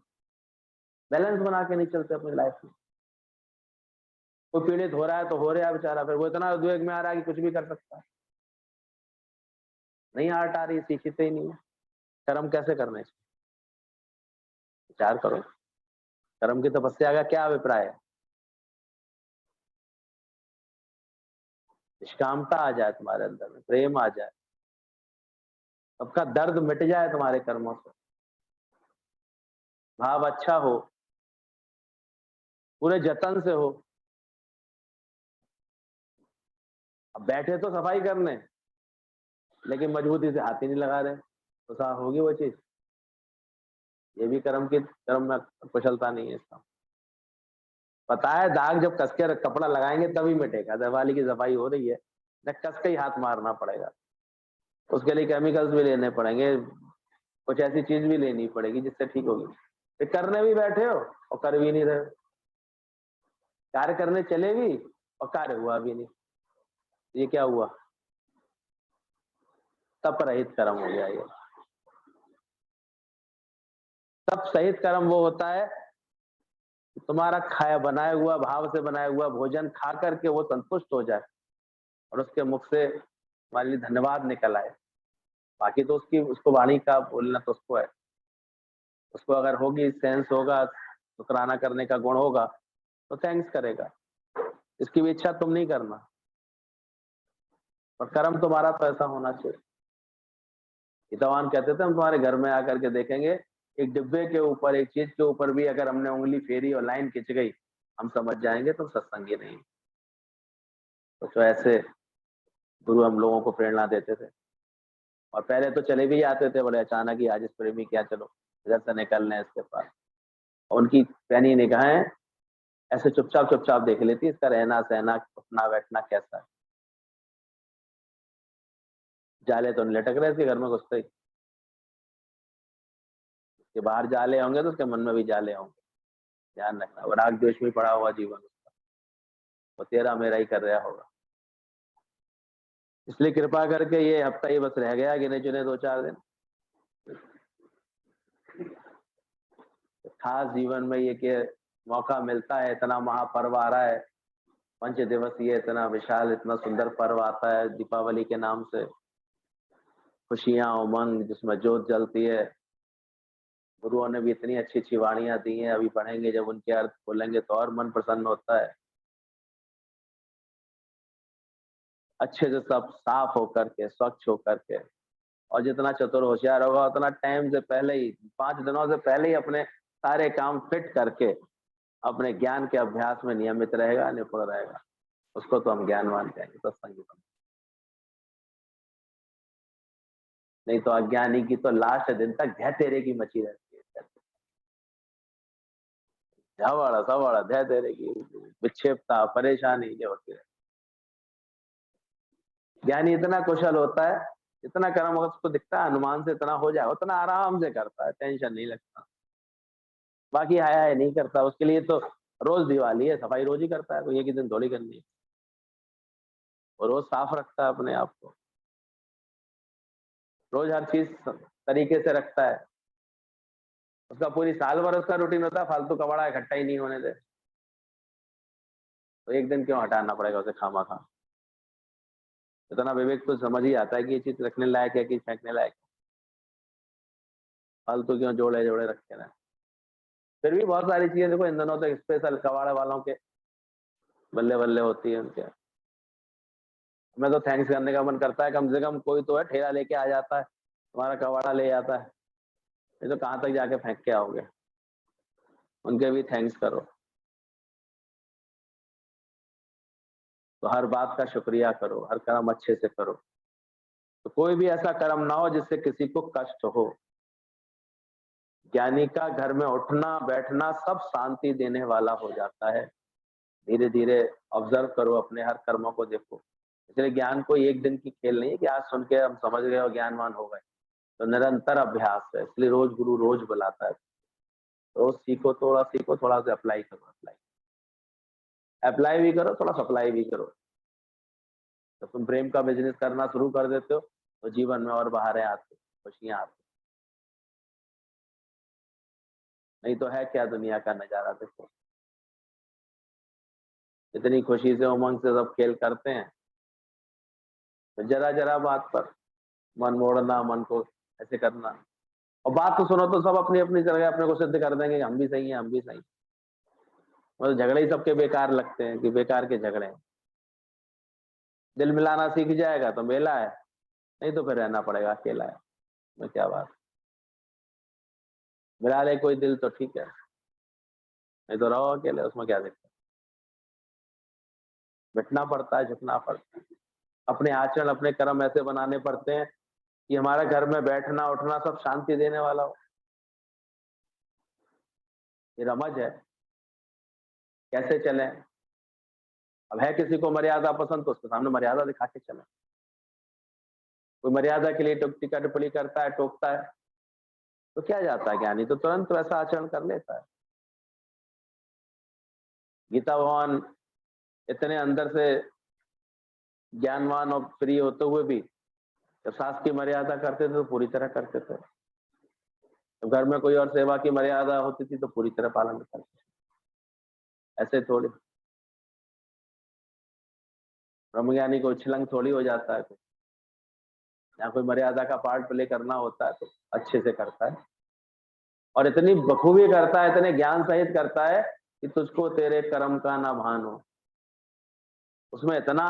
बैलेंस बना के नहीं चलते अपनी लाइफ में। कोई पीड़ित हो रहा है तो हो रहा है बेचारा, फिर वो इतना उद्वेग में आ रहा है कि कुछ भी कर सकता है। नहीं आर्ट आ रही, सीखते ही नहीं है। कर्म कैसे करने हैं, विचार करो। कर्म की तपस्या का क्या अभिप्राय है? निष्कामता आ जाए तुम्हारे अंदर में, प्रेम आ जाए, सबका दर्द मिट जाए तुम्हारे कर्मों से, भाव अच्छा हो, पूरे जतन से हो। अब बैठे तो सफाई करने, लेकिन मजबूती से हाथ ही नहीं लगा रहे, तो साफ होगी वो चीज? ये भी कर्म में कुशलता नहीं है इसका। पता है दाग जब कस के कपड़ा लगाएंगे तभी मिटेगा। दिवाली की सफाई हो रही है, न कस के ही हाथ मारना पड़ेगा, उसके लिए केमिकल्स भी लेने पड़ेंगे, कुछ ऐसी चीज भी लेनी पड़ेगी जिससे ठीक होगी। फिर करने भी बैठे हो और कर भी नहीं रहे हो, कार्य करने चले भी और कार्य हुआ भी नहीं। ये क्या हुआ? तप रहित कर्म हो गया ये। तप सहित कर्म वो होता है तुम्हारा खाया बनाया हुआ, भाव से बनाया हुआ भोजन खा करके वो संतुष्ट हो जाए और उसके मुख से मान ली धन्यवाद निकल आए। बाकी तो उसको वाणी का बोलना तो उसको है, उसको अगर होगी सेंस होगा, शुक्राना करने का गुण होगा तो थैंक्स करेगा। इसकी भी इच्छा तुम नहीं करना, और कर्म तुम्हारा तो ऐसा होना चाहिए। हितवान कहते थे हम तुम्हारे घर में आकर के देखेंगे, एक डिब्बे के ऊपर, एक चीज के ऊपर भी अगर हमने उंगली फेरी और लाइन खिंच गई, हम समझ जाएंगे तुम सत्संगी नहीं। तो ऐसे गुरु हम लोगों को प्रेरणा देते थे। और पहले तो चले भी जाते थे, बड़े अचानक ही आज इस प्रेमी क्या, चलो इधर से निकल लें इसके पास। और उनकी पैनी निगाहें ऐसे चुपचाप चुपचाप देख लेती, इसका रहना सहना उठना बैठना कैसा है। जाले तो नहीं लटक रहे इसके घर में घुसते ही, कि बाहर जाले होंगे तो उसके मन में भी जाले होंगे। ध्यान रखना, वो राग द्वेष में पड़ा हुआ जीवन उसका, वो तेरा मेरा ही कर रहा होगा। इसलिए कृपा करके ये हफ्ता ही बस रह गया, गिने चुने 2-4 दिन, खास जीवन में ये कि मौका मिलता है, इतना महापर्व आ रहा है, पंच दिवसीय इतना विशाल इतना सुंदर पर्व आता है दीपावली के नाम से। खुशियां उमंग जिसमें जोत जलती है। गुरुओं ने भी इतनी अच्छी अच्छी वाणियां दी हैं, अभी पढ़ेंगे जब उनके अर्थ खोलेंगे तो और मन प्रसन्न होता है। अच्छे से सब साफ होकर के, स्वच्छ होकर के, और जितना चतुर होशियार होगा उतना टाइम से पहले ही, 5 दिनों से पहले ही अपने सारे काम फिट करके अपने ज्ञान के अभ्यास में नियमित रहेगा, निपुण रहेगा, उसको तो हम ज्ञानवान कहेंगे, सत्संगी तो। नहीं तो अज्ञानी की तो लास्ट दिन तक धै तेरे की मची रहती है, झवड़ सवड़ धै तेरे की, विक्षेपता परेशानी ये होती है। ज्ञानी इतना कुशल होता है, इतना कर्म उसको दिखता है अनुमान से इतना हो जाए, उतना आराम से करता है, टेंशन नहीं लगता। बाकी हाय हाय नहीं करता, उसके लिए तो रोज दिवाली है, सफाई रोज ही करता है, कोई एक ही दिन थोड़ी करनी है। वो रोज साफ रखता है अपने आप को, रोज हर चीज तरीके से रखता है। उसका पूरी साल भर उसका रूटीन होता है, फालतू कबाड़ा इकट्ठा ही नहीं होने दे, तो एक दिन क्यों हटाना पड़ेगा उसे खामा खा। इतना विवेक तो समझ ही आता है कि ये चीज रखने लायक है कि फेंकने लायक है, फालतू क्यों जोड़े जोड़े रखे ना। फिर भी बहुत सारी चीजें देखो इन दिनों तो स्पेशल कबाड़ वालों के बल्ले बल्ले होती है उनके। हमें तो थैंक्स करने का मन करता है, कम से कम कोई तो है ठेला लेके आ जाता है, तुम्हारा कबाड़ा ले जाता है, ये तो कहाँ तक जाके फेंक के आओगे। उनके भी थैंक्स करो। तो हर बात का शुक्रिया करो, हर कर्म अच्छे से करो। तो कोई भी ऐसा कर्म ना हो जिससे किसी को कष्ट हो। ज्ञानी का घर में उठना बैठना सब शांति देने वाला हो जाता है। धीरे धीरे ऑब्जर्व करो, अपने हर कर्मों को देखो। इसलिए ज्ञान कोई एक दिन की खेल नहीं है कि आज सुन के हम समझ गए और ज्ञानवान हो गए। तो निरंतर अभ्यास है, इसलिए रोज गुरु रोज बुलाता है। रोज सीखो, थोड़ा सीखो, थोड़ा सा अप्लाई करो, अप्लाई अप्लाई भी करो, थोड़ा सप्लाई भी करो। तो तुम प्रेम का बिजनेस करना शुरू कर देते हो तो जीवन में और बहारें आती, खुशियां आती। नहीं तो है क्या दुनिया का नजारा, देखो इतनी खुशी से उमंग से सब खेल करते हैं, तो जरा जरा बात पर मन मोड़ना, मन को ऐसे करना। और बात तो सुनो तो सब अपनी अपनी जगह अपने को सिद्ध कर देंगे कि हम भी सही हैं, हम भी सही हैं। मतलब झगड़े ही सबके बेकार लगते हैं कि बेकार के झगड़े हैं। दिल मिलाना सीख जाएगा तो मेला है, नहीं तो फिर रहना पड़ेगा अकेला है। में क्या बात, मिला ले कोई दिल तो ठीक है, नहीं तो रहो अकेले, उसमें क्या दिक्कत। बैठना पड़ता है, झुकना पड़ता है, अपने आचरण अपने कर्म ऐसे बनाने पड़ते हैं कि हमारे घर में बैठना उठना सब शांति देने वाला हो। ये रमज है, कैसे चले। अब है किसी को मर्यादा पसंद तो उसके सामने मर्यादा दिखा के चले। कोई मर्यादा के लिए टीका टिप्पणी करता है, टोकता है, तो क्या जाता है ज्ञानी तो तुरंत वैसा आचरण कर लेता है। गीता भगवान इतने अंदर से ज्ञानवान और प्रिय होते हुए भी जब सास की मर्यादा करते थे तो पूरी तरह करते थे, तो घर में कोई और सेवा की मर्यादा होती थी तो पूरी तरह पालन करते थे। ऐसे थोड़ी ब्रह्मज्ञानी को उच्छृंख थोड़ी हो जाता है। तो यहाँ कोई मर्यादा का पार्ट प्ले करना होता है तो अच्छे से करता है, और इतनी बखूबी करता है, इतने ज्ञान सहित करता है कि तुझको तेरे कर्म का ना भान हो। उसमें इतना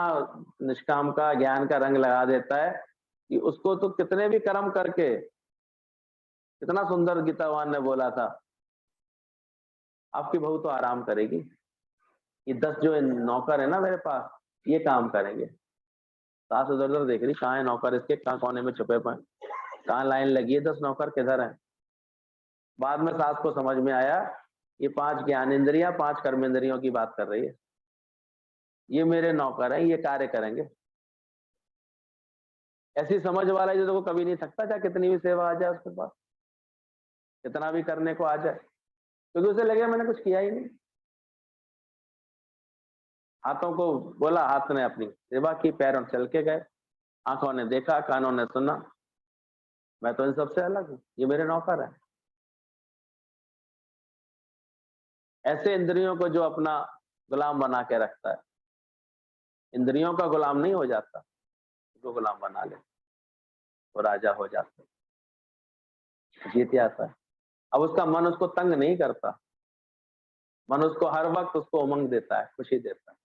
निष्काम का ज्ञान का रंग लगा देता है कि उसको तो कितने भी कर्म करके, कितना सुंदर गीता भगवान ने बोला था, आपकी बहू तो आराम करेगी, ये 10 जो नौकर है ना मेरे पास, ये काम करेंगे। सास उधर उधर देख रही, कहाँ है नौकर इसके, कहाँ कोने में छुपे पड़े, कहाँ लाइन लगी है, 10 नौकर किधर है। बाद में सास को समझ में आया ये 5 ज्ञान इंद्रियां 5 कर्म इंद्रियों की बात कर रही है, ये मेरे नौकर हैं, ये कार्य करेंगे। ऐसी समझ वाला जो तो कभी नहीं थकता, चाहे कितनी भी सेवा आ जाए उसके पास, कितना भी करने को आ जाए, क्योंकि उसे लगे मैंने कुछ किया ही नहीं। हाथों को बोला, हाथ ने अपनी सेवा की, पैरों चल के गए, आंखों ने देखा, कानों ने सुना, मैं तो इन सबसे अलग हूँ, ये मेरे नौकर है। ऐसे इंद्रियों को जो अपना गुलाम बना के रखता है, इंद्रियों का गुलाम नहीं हो जाता, जो गुलाम बना ले वो राजा हो जाता है, जीत आता है। अब उसका मन उसको तंग नहीं करता, मन उसको हर वक्त उसको उमंग देता है, खुशी देता है।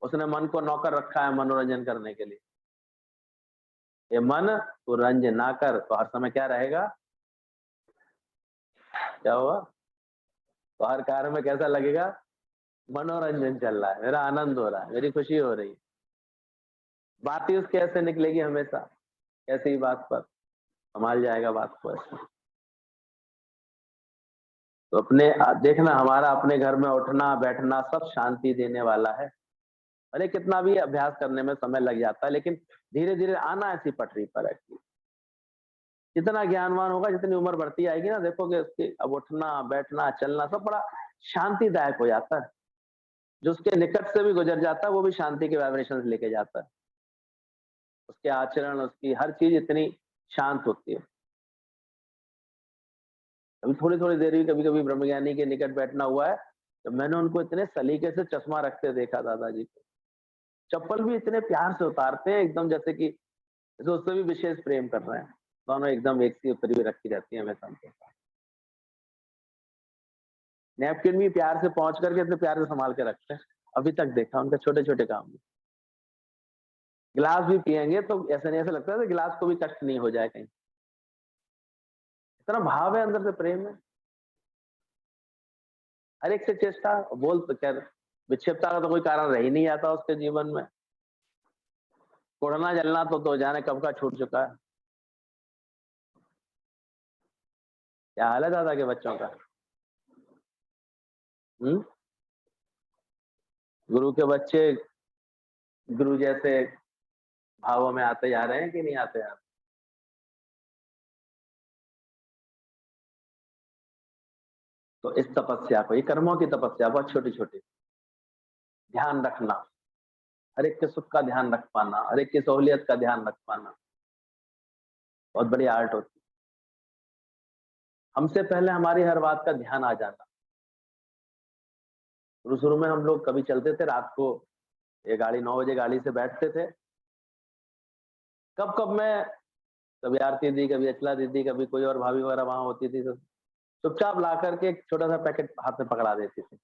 उसने मन को नौकर रखा है मनोरंजन करने के लिए। ये मन तू रंज ना कर तो हर समय क्या रहेगा, क्या हुआ, तो हर कार्य में कैसा लगेगा, मनोरंजन चल रहा है, मेरा आनंद हो रहा है, मेरी खुशी हो रही है। बात ही उसके ऐसे निकलेगी हमेशा, कैसी ही बात पर संभाल जाएगा बात को ऐसे। तो अपने देखना, हमारा अपने घर में उठना बैठना सब शांति देने वाला है। भले कितना भी अभ्यास करने में समय लग जाता है, लेकिन धीरे धीरे आना ऐसी पटरी पर है कि जितना ज्ञानवान होगा, जितनी उम्र बढ़ती आएगी ना, देखोगे उसके अब उठना बैठना चलना सब बड़ा शांतिदायक हो जाता है। जो उसके निकट से भी गुजर जाता है वो भी शांति के वाइब्रेशन लेके जाता है। उसके आचरण, उसकी हर चीज इतनी शांत होती है। अभी थोड़ी थोड़ी देर भी कभी कभी ब्रह्मज्ञानी के निकट बैठना हुआ है, तो मैंने उनको इतने सलीके से चश्मा रखते देखा दादाजी को। चप्पल भी इतने प्यार से उतारते हैं, एकदम जैसे कि जैसे उससे भी विशेष प्रेम कर रहे हैं। दोनों एकदम एक सी उतरी हुई रखी रहती है हमेशा उनके पास। नैपकिन भी प्यार से पहुंच करके इतने प्यार से संभाल के रखते हैं। अभी तक देखा उनके छोटे छोटे काम में। गिलास भी पिएंगे तो ऐसा नहीं, ऐसा लगता है कि गिलास को भी कष्ट नहीं हो जाए कहीं। इतना भाव है अंदर से, प्रेम है, हर एक से चेष्टा। बोल तो खैर विक्षिप्तता का तो कोई कारण रह ही नहीं आता उसके जीवन में। कुढ़ना जलना तो जाने कब का छूट चुका है। क्या हाल है दादा के बच्चों का? गुरु के बच्चे गुरु जैसे भावों में आते जा रहे हैं कि नहीं आते हैं? तो इस तपस्या को, ये कर्मों की तपस्या बहुत छोटी छोटी, ध्यान रखना, हर एक के सुख का ध्यान रख पाना, हर एक की सहूलियत का ध्यान रख पाना, बहुत बड़ी आर्ट होती है। हमसे पहले हमारी हर बात का ध्यान आ जाना। शुरू शुरू में हम लोग कभी चलते थे रात को, ये गाड़ी 9 बजे गाड़ी से बैठते थे, कब कब मैं, कभी आरती दी, कभी अचला दीदी, कभी कोई और भाभी वगैरह वहां होती थी, तो चुपचाप ला करके एक छोटा सा पैकेट हाथ में पकड़ा देती थी।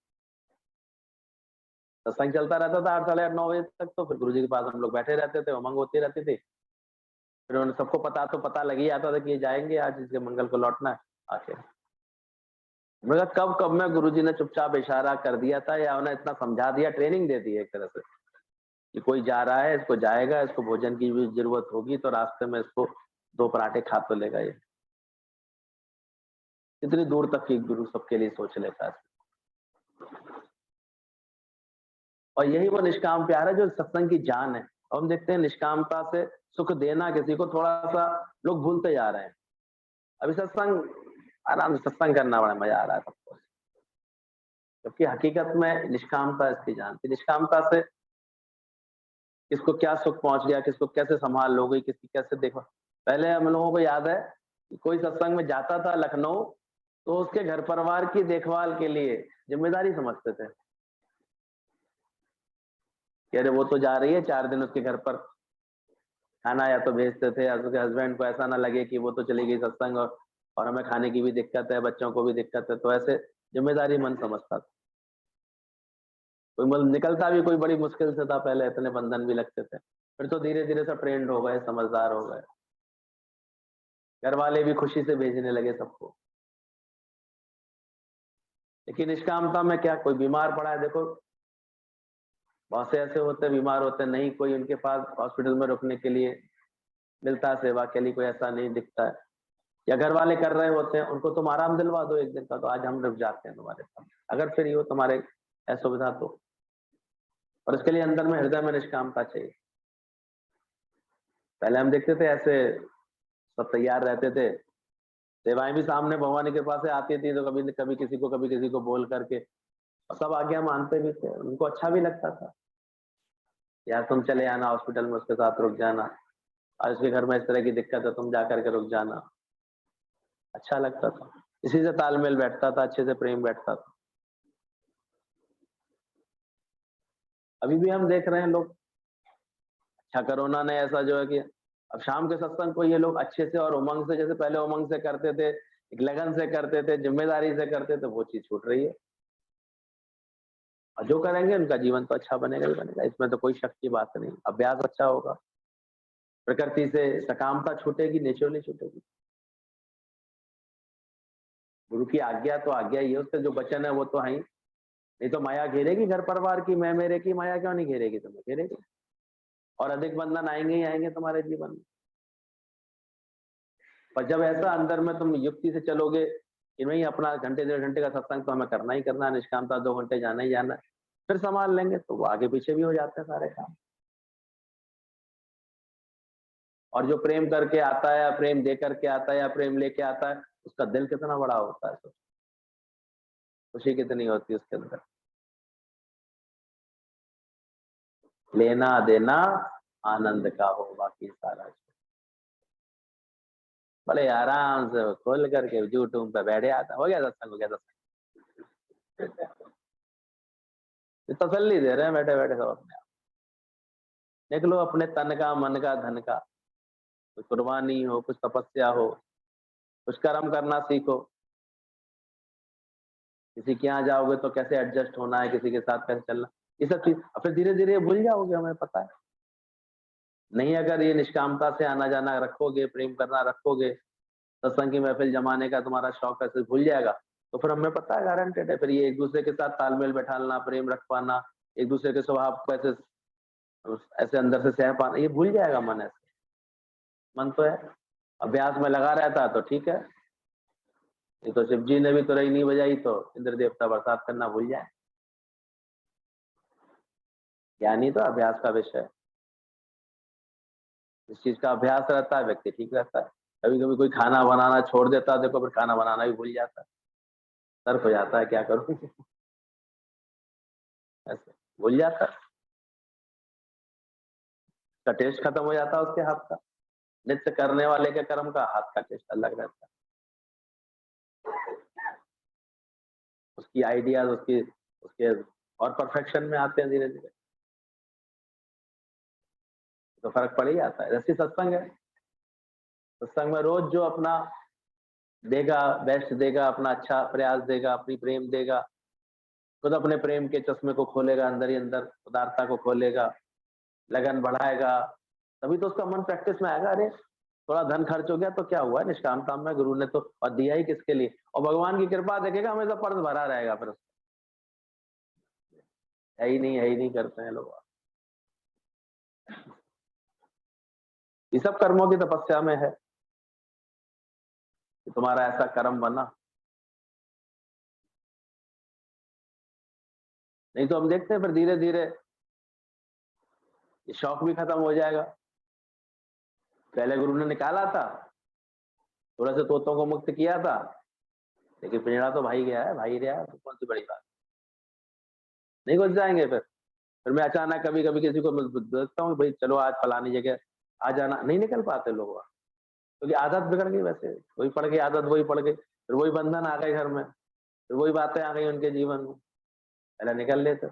सत्संग चलता रहता था 8, साढ़े 8, 9 बजे तक, तो फिर गुरुजी के पास हम लोग बैठे रहते थे, उमंग होती रहती थी। फिर उन्हें सबको पता लग ही आता था कि ये जाएंगे आज, इसके मंगल को लौटना है आके। मगर कब कब में गुरुजी ने चुपचाप इशारा कर दिया था, या उन्हें इतना समझा दिया, ट्रेनिंग दे दी एक तरह से, कि कोई जा रहा है, इसको जाएगा, इसको भोजन की भी जरूरत होगी तो रास्ते में इसको 2 पराठे खा तो लेगा। ये इतनी दूर तक की गुरु सबके लिए सोच लेता है। और यही वो निष्काम प्यार है जो सत्संग की जान है। और हम देखते हैं निष्कामता से सुख देना किसी को थोड़ा सा लोग भूलते जा रहे हैं। अभी सत्संग, आराम से सत्संग करना बड़ा मजा आ रहा है सबको, जबकि हकीकत में निष्कामता इसकी जान थी। निष्कामता से किसको क्या सुख पहुंच गया, किसको कैसे संभाल लो गई, किसकी कैसे देखो। पहले हम लोगों को याद है कि कोई सत्संग में जाता था लखनऊ, तो उसके घर परिवार की देखभाल के लिए जिम्मेदारी समझते थे कि अरे वो तो जा रही है, 4 दिन उसके घर पर खाना या तो भेजते थे, या उसके हस्बैंड को ऐसा ना लगे कि वो तो चली गई सत्संग, और हमें खाने की भी दिक्कत है, बच्चों को भी दिक्कत है, तो ऐसे जिम्मेदारी मन समझता था। कोई मतलब निकलता भी कोई बड़ी मुश्किल से था, पहले इतने बंधन भी लगते थे, फिर तो धीरे धीरे सब ट्रेंड हो गए, समझदार हो गए, घर वाले भी खुशी से भेजने लगे सबको। लेकिन निष्कामता में क्या, कोई बीमार पड़ा है, देखो बहुत से ऐसे होते हैं बीमार होते हैं, नहीं कोई उनके पास हॉस्पिटल में रुकने के लिए मिलता है, सेवा के लिए कोई ऐसा नहीं दिखता है, या घर वाले कर रहे होते हैं, उनको तुम आराम दिलवा दो एक दिन का, तो आज हम रुक जाते हैं तुम्हारे साथ, अगर फिर हो तुम्हारे असुविधा तो। और इसके लिए अंदर में हृदय में निष्कामता चाहिए। पहले हम देखते थे ऐसे सब तैयार रहते थे, सेवाएं भी सामने भगवान के पास से आती थी, तो कभी कभी किसी को बोल करके, और सब आज्ञा मानते भी थे, उनको अच्छा भी लगता था, यार तुम चले आना हॉस्पिटल में, उसके साथ रुक जाना, और उसके घर में इस तरह की दिक्कत है, तुम जा करके रुक जाना, अच्छा लगता था। इसी से तालमेल बैठता था, अच्छे से प्रेम बैठता था। अभी भी हम देख रहे हैं लोग, अच्छा कोरोना ने ऐसा जो है कि अब शाम के सत्संग को ये लोग अच्छे से और उमंग से, जैसे पहले उमंग से करते थे, एक लगन से करते थे, जिम्मेदारी से करते थे, वो चीज छूट रही है। और जो करेंगे उनका जीवन तो अच्छा बनेगा ही बनेगा, इसमें तो कोई शक की बात नहीं। अभ्यास अच्छा होगा, प्रकृति से सकामता छूटेगी, नेचर नहीं छूटेगी। गुरु की आज्ञा तो आज्ञा ही है, उसके जो वचन है वो तो है ही। नहीं तो माया घेरेगी घर परिवार की, मैं मेरे की माया क्यों नहीं घेरेगी, तुम्हें घेरेगी, और अधिक बंधन आएंगे ही आएंगे तुम्हारे जीवन में। और जब ऐसा अंदर में तुम युक्ति से चलोगे कि नहीं अपना घंटे 1.5 घंटे का सत्संग तो हमें करना ही करना है, निष्कामता 2 घंटे जाना ही जाना है, फिर संभाल लेंगे, तो वो आगे पीछे भी हो जाते हैं सारे काम। और जो प्रेम करके आता है, या प्रेम दे करके आता है, या प्रेम लेके आता है, उसका दिल कितना बड़ा होता है, तो खुशी कितनी होती है उसके अंदर। लेना देना आनंद का हो, बाकी सारा बड़े आराम से खोल करके यूट्यूब पे बैठे आता, हो गया सत्संग, हो गया सत्संग। तसल्ली दे रहे हैं बैठे बैठे सब अपने आप। देख लो अपने तन का, मन का, धन का, कुछ कुर्बानी हो, कुछ तपस्या हो, कुछ कर्म करना सीखो। किसी के यहाँ जाओगे तो कैसे एडजस्ट होना है, किसी के साथ कैसे चलना, ये सब चीज, और फिर धीरे धीरे भूल जाओगे, हमें पता है। नहीं अगर ये निष्कामता से आना जाना रखोगे, प्रेम करना रखोगे, सत्संग की महफिल जमाने का तुम्हारा शौक ऐसे भूल जाएगा, तो फिर हमें पता है गारंटेड है, फिर ये एक दूसरे के साथ तालमेल बैठाना, प्रेम रख पाना, एक दूसरे के स्वभाव को ऐसे ऐसे अंदर से सह पाना, ये भूल जाएगा मन। ऐसे मन तो है, अभ्यास में लगा रहता है तो ठीक है। ये तो शिव जी ने भी तो रही नहीं बजाई तो इंद्र देवता बरसात करना भूल जाए। ज्ञानी तो अभ्यास का विषय है, इस चीज का अभ्यास रहता है व्यक्ति ठीक रहता है। कभी कभी कोई खाना बनाना छोड़ देता है, देखो फिर खाना बनाना भी भूल जाता है, तर्क हो जाता है क्या करूं ऐसे भूल जाता है, का टेस्ट खत्म हो जाता है उसके हाथ का। नित्य करने वाले के कर्म का हाथ का टेस्ट अलग रहता है, उसकी आइडियाज उसकी उसके और परफेक्शन में आते हैं धीरे धीरे, तो फर्क पड़ ही जाता है। जैसे सत्संग है, सत्संग में रोज जो अपना देगा, बेस्ट देगा, अपना अच्छा प्रयास देगा, अपनी प्रेम देगा, खुद अपने प्रेम के चश्मे को खोलेगा, अंदर ही अंदर उदारता को खोलेगा, लगन बढ़ाएगा, तभी तो उसका मन प्रैक्टिस में आएगा। अरे थोड़ा धन खर्च हो गया तो क्या हुआ, निष्कामता में गुरु ने तो और दिया ही किसके लिए, और भगवान की कृपा देखेगा हमेशा पर्स भरा रहेगा। फिर है ही नहीं करते हैं लोग। ये सब कर्मों की तपस्या में है कि तुम्हारा ऐसा कर्म बना, नहीं तो हम देखते हैं फिर धीरे धीरे ये शौक भी खत्म हो जाएगा। पहले गुरु ने निकाला था, थोड़ा से तोतों को मुक्त किया था, लेकिन पिंजड़ा तो भाई गया है, भाई रहा है, तो कौन सी बड़ी बात, नहीं घुस जाएंगे। फिर मैं अचानक कभी कभी किसी को देखता हूँ, भाई चलो आज फलानी जगह आ जाना, नहीं निकल पाते लोग वहां, क्योंकि आदत बिगड़ गई, वैसे वही पड़ गई आदत, वही पड़ गई, फिर वही बंधन आ गए घर में, फिर वही बातें आ गई उनके जीवन में, पहले निकल लेते।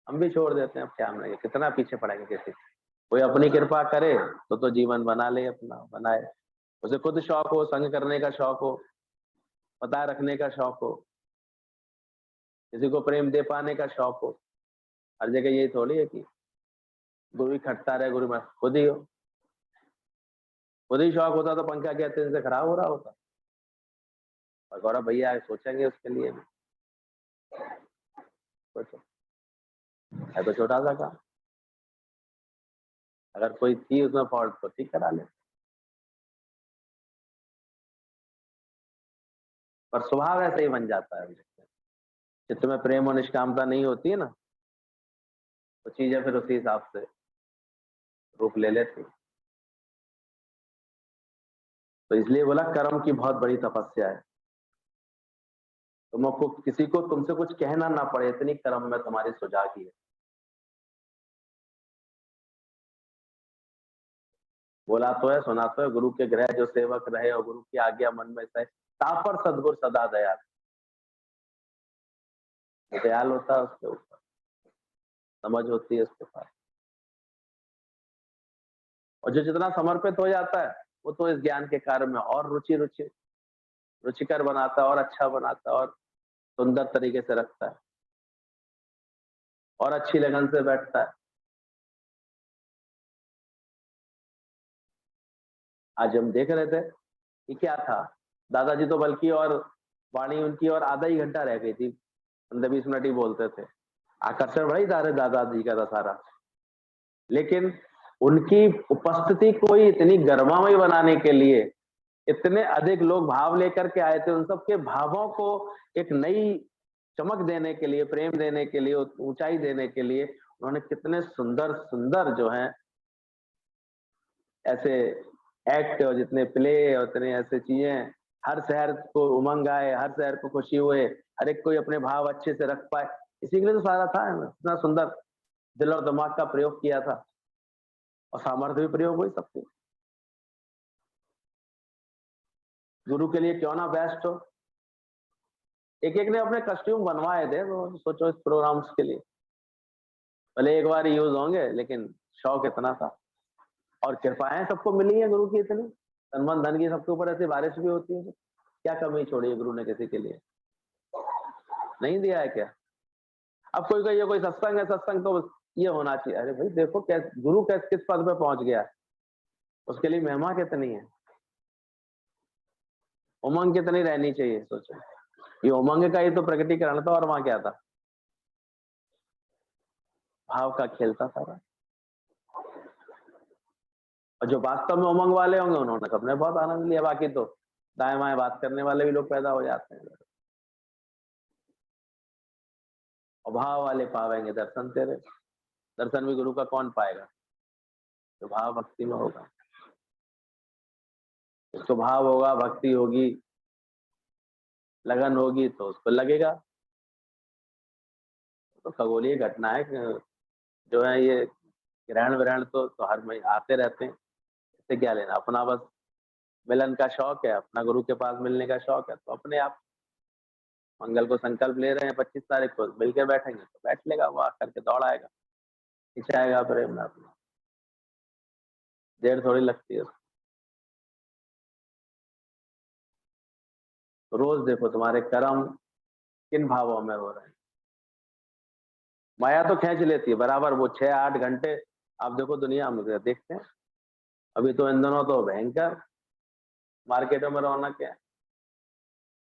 हम भी छोड़ देते हैं, अब क्या हम कितना पीछे पड़ेंगे किसी, कोई अपनी कृपा करे तो जीवन बना ले, अपना बनाए, उसे खुद शौक हो, संग करने का शौक हो, पता रखने का शौक हो, किसी को प्रेम दे पाने का शौक हो। हर जगह यही थोड़ी है कि गुरु ही खटता रहे, गुरु में खुद ही हो, खुद ही शौक होता तो पंखा क्या तेज से खराब हो रहा होता। और गौरव भैया सोचेंगे उसके लिए भी, सोचो है तो छोटा सा काम, अगर कोई थी उसमें फॉल्ट तो ठीक करा ले, पर स्वभाव ऐसे ही बन जाता है। चित्त में प्रेम और निष्कामता नहीं होती है ना, तो चीजें फिर उसी हिसाब से रूप ले लेती। तो इसलिए बोला कर्म की बहुत बड़ी तपस्या है, तुमको किसी को तुमसे कुछ कहना ना पड़े, इतनी कर्म में तुम्हारी सुजागी है। बोला तो है, सुना तो है, गुरु के ग्रह जो सेवक रहे और गुरु की आज्ञा मन में सहे, तापर सदगुरु सदा दयाल, दयाल होता है उसके ऊपर, समझ होती है उसके पास, और जो जितना समर्पित हो जाता है वो तो इस ज्ञान के कार्य में और रुचिकर बनाता है, और अच्छा बनाता है, और सुंदर तरीके से रखता है, और अच्छी लगन से बैठता है। आज हम देख रहे थे कि क्या था, दादाजी तो बल्कि और वाणी उनकी और आधा ही घंटा रह गई थी, 15-20 मिनट ही बोलते थे, आकर्षण बड़ा ही था दादाजी का था सारा, लेकिन उनकी उपस्थिति को ही इतनी गर्मामय बनाने के लिए इतने अधिक लोग भाव लेकर के आए थे, उन सबके भावों को एक नई चमक देने के लिए, प्रेम देने के लिए, ऊंचाई देने के लिए उन्होंने कितने सुंदर सुंदर जो हैं ऐसे एक्ट और जितने प्ले और इतने ऐसे चीजें, हर शहर को उमंग आए, हर शहर को खुशी हुए, हर एक कोई अपने भाव अच्छे से रख पाए, इसी के लिए तो सारा था, इतना सुंदर दिल और दिमाग का प्रयोग किया था, और सामर्थ्य भी प्रयोग हुई सबकी। गुरु के लिए क्यों ना बेस्ट हो, एक एक ने अपने कस्ट्यूम बनवाए थे, तो सोचो इस प्रोग्राम्स के लिए, भले एक बार यूज होंगे लेकिन शौक इतना था, और कृपाएं सबको मिली है गुरु की इतनी, तन मन धन की सबके ऊपर ऐसी बारिश भी होती है, क्या कमी छोड़ी है गुरु ने किसी के लिए, नहीं दिया है क्या। अब कोई कहिए कोई सत्संग है, सत्संग तो ये होना चाहिए। अरे भाई देखो कैसे गुरु किस पद पे पहुंच गया है, उसके लिए महिमा कितनी है, उमंग कितनी रहनी चाहिए। सोचो ये उमंग का ही तो प्रकटीकरण था, और वहां क्या था, भाव का खेल था सारा। और जो वास्तव में उमंग वाले होंगे उन्होंने सबने बहुत आनंद लिया, बाकी तो दाएं बाएं बात करने वाले भी लोग पैदा हो जाते हैं। और भाव वाले पावेंगे दर्शन तेरे, दर्शन भी गुरु का कौन पाएगा, जो भाव भक्ति में होगा। उसको भाव होगा, भक्ति होगी, लगन होगी तो उसको लगेगा। तो खगोलीय घटना है कि जो है ये ग्रहण विरहण तो हर महीने आते रहते हैं, इससे क्या लेना। अपना बस मिलन का शौक है, अपना गुरु के पास मिलने का शौक है, तो अपने आप मंगल को संकल्प ले रहे हैं 25 तारीख को मिलकर बैठेंगे, तो बैठ लेगा वो, आकर के दौड़ आएगा, खिंचाएगा प्रेम में अपना, देर थोड़ी लगती है। तो रोज देखो तुम्हारे कर्म किन भावों में हो रहे हैं। माया तो खींच लेती है बराबर, वो 6-8 घंटे आप देखो दुनिया में देखते हैं। अभी तो इन दिनों तो भयंकर मार्केटों में रौनक है,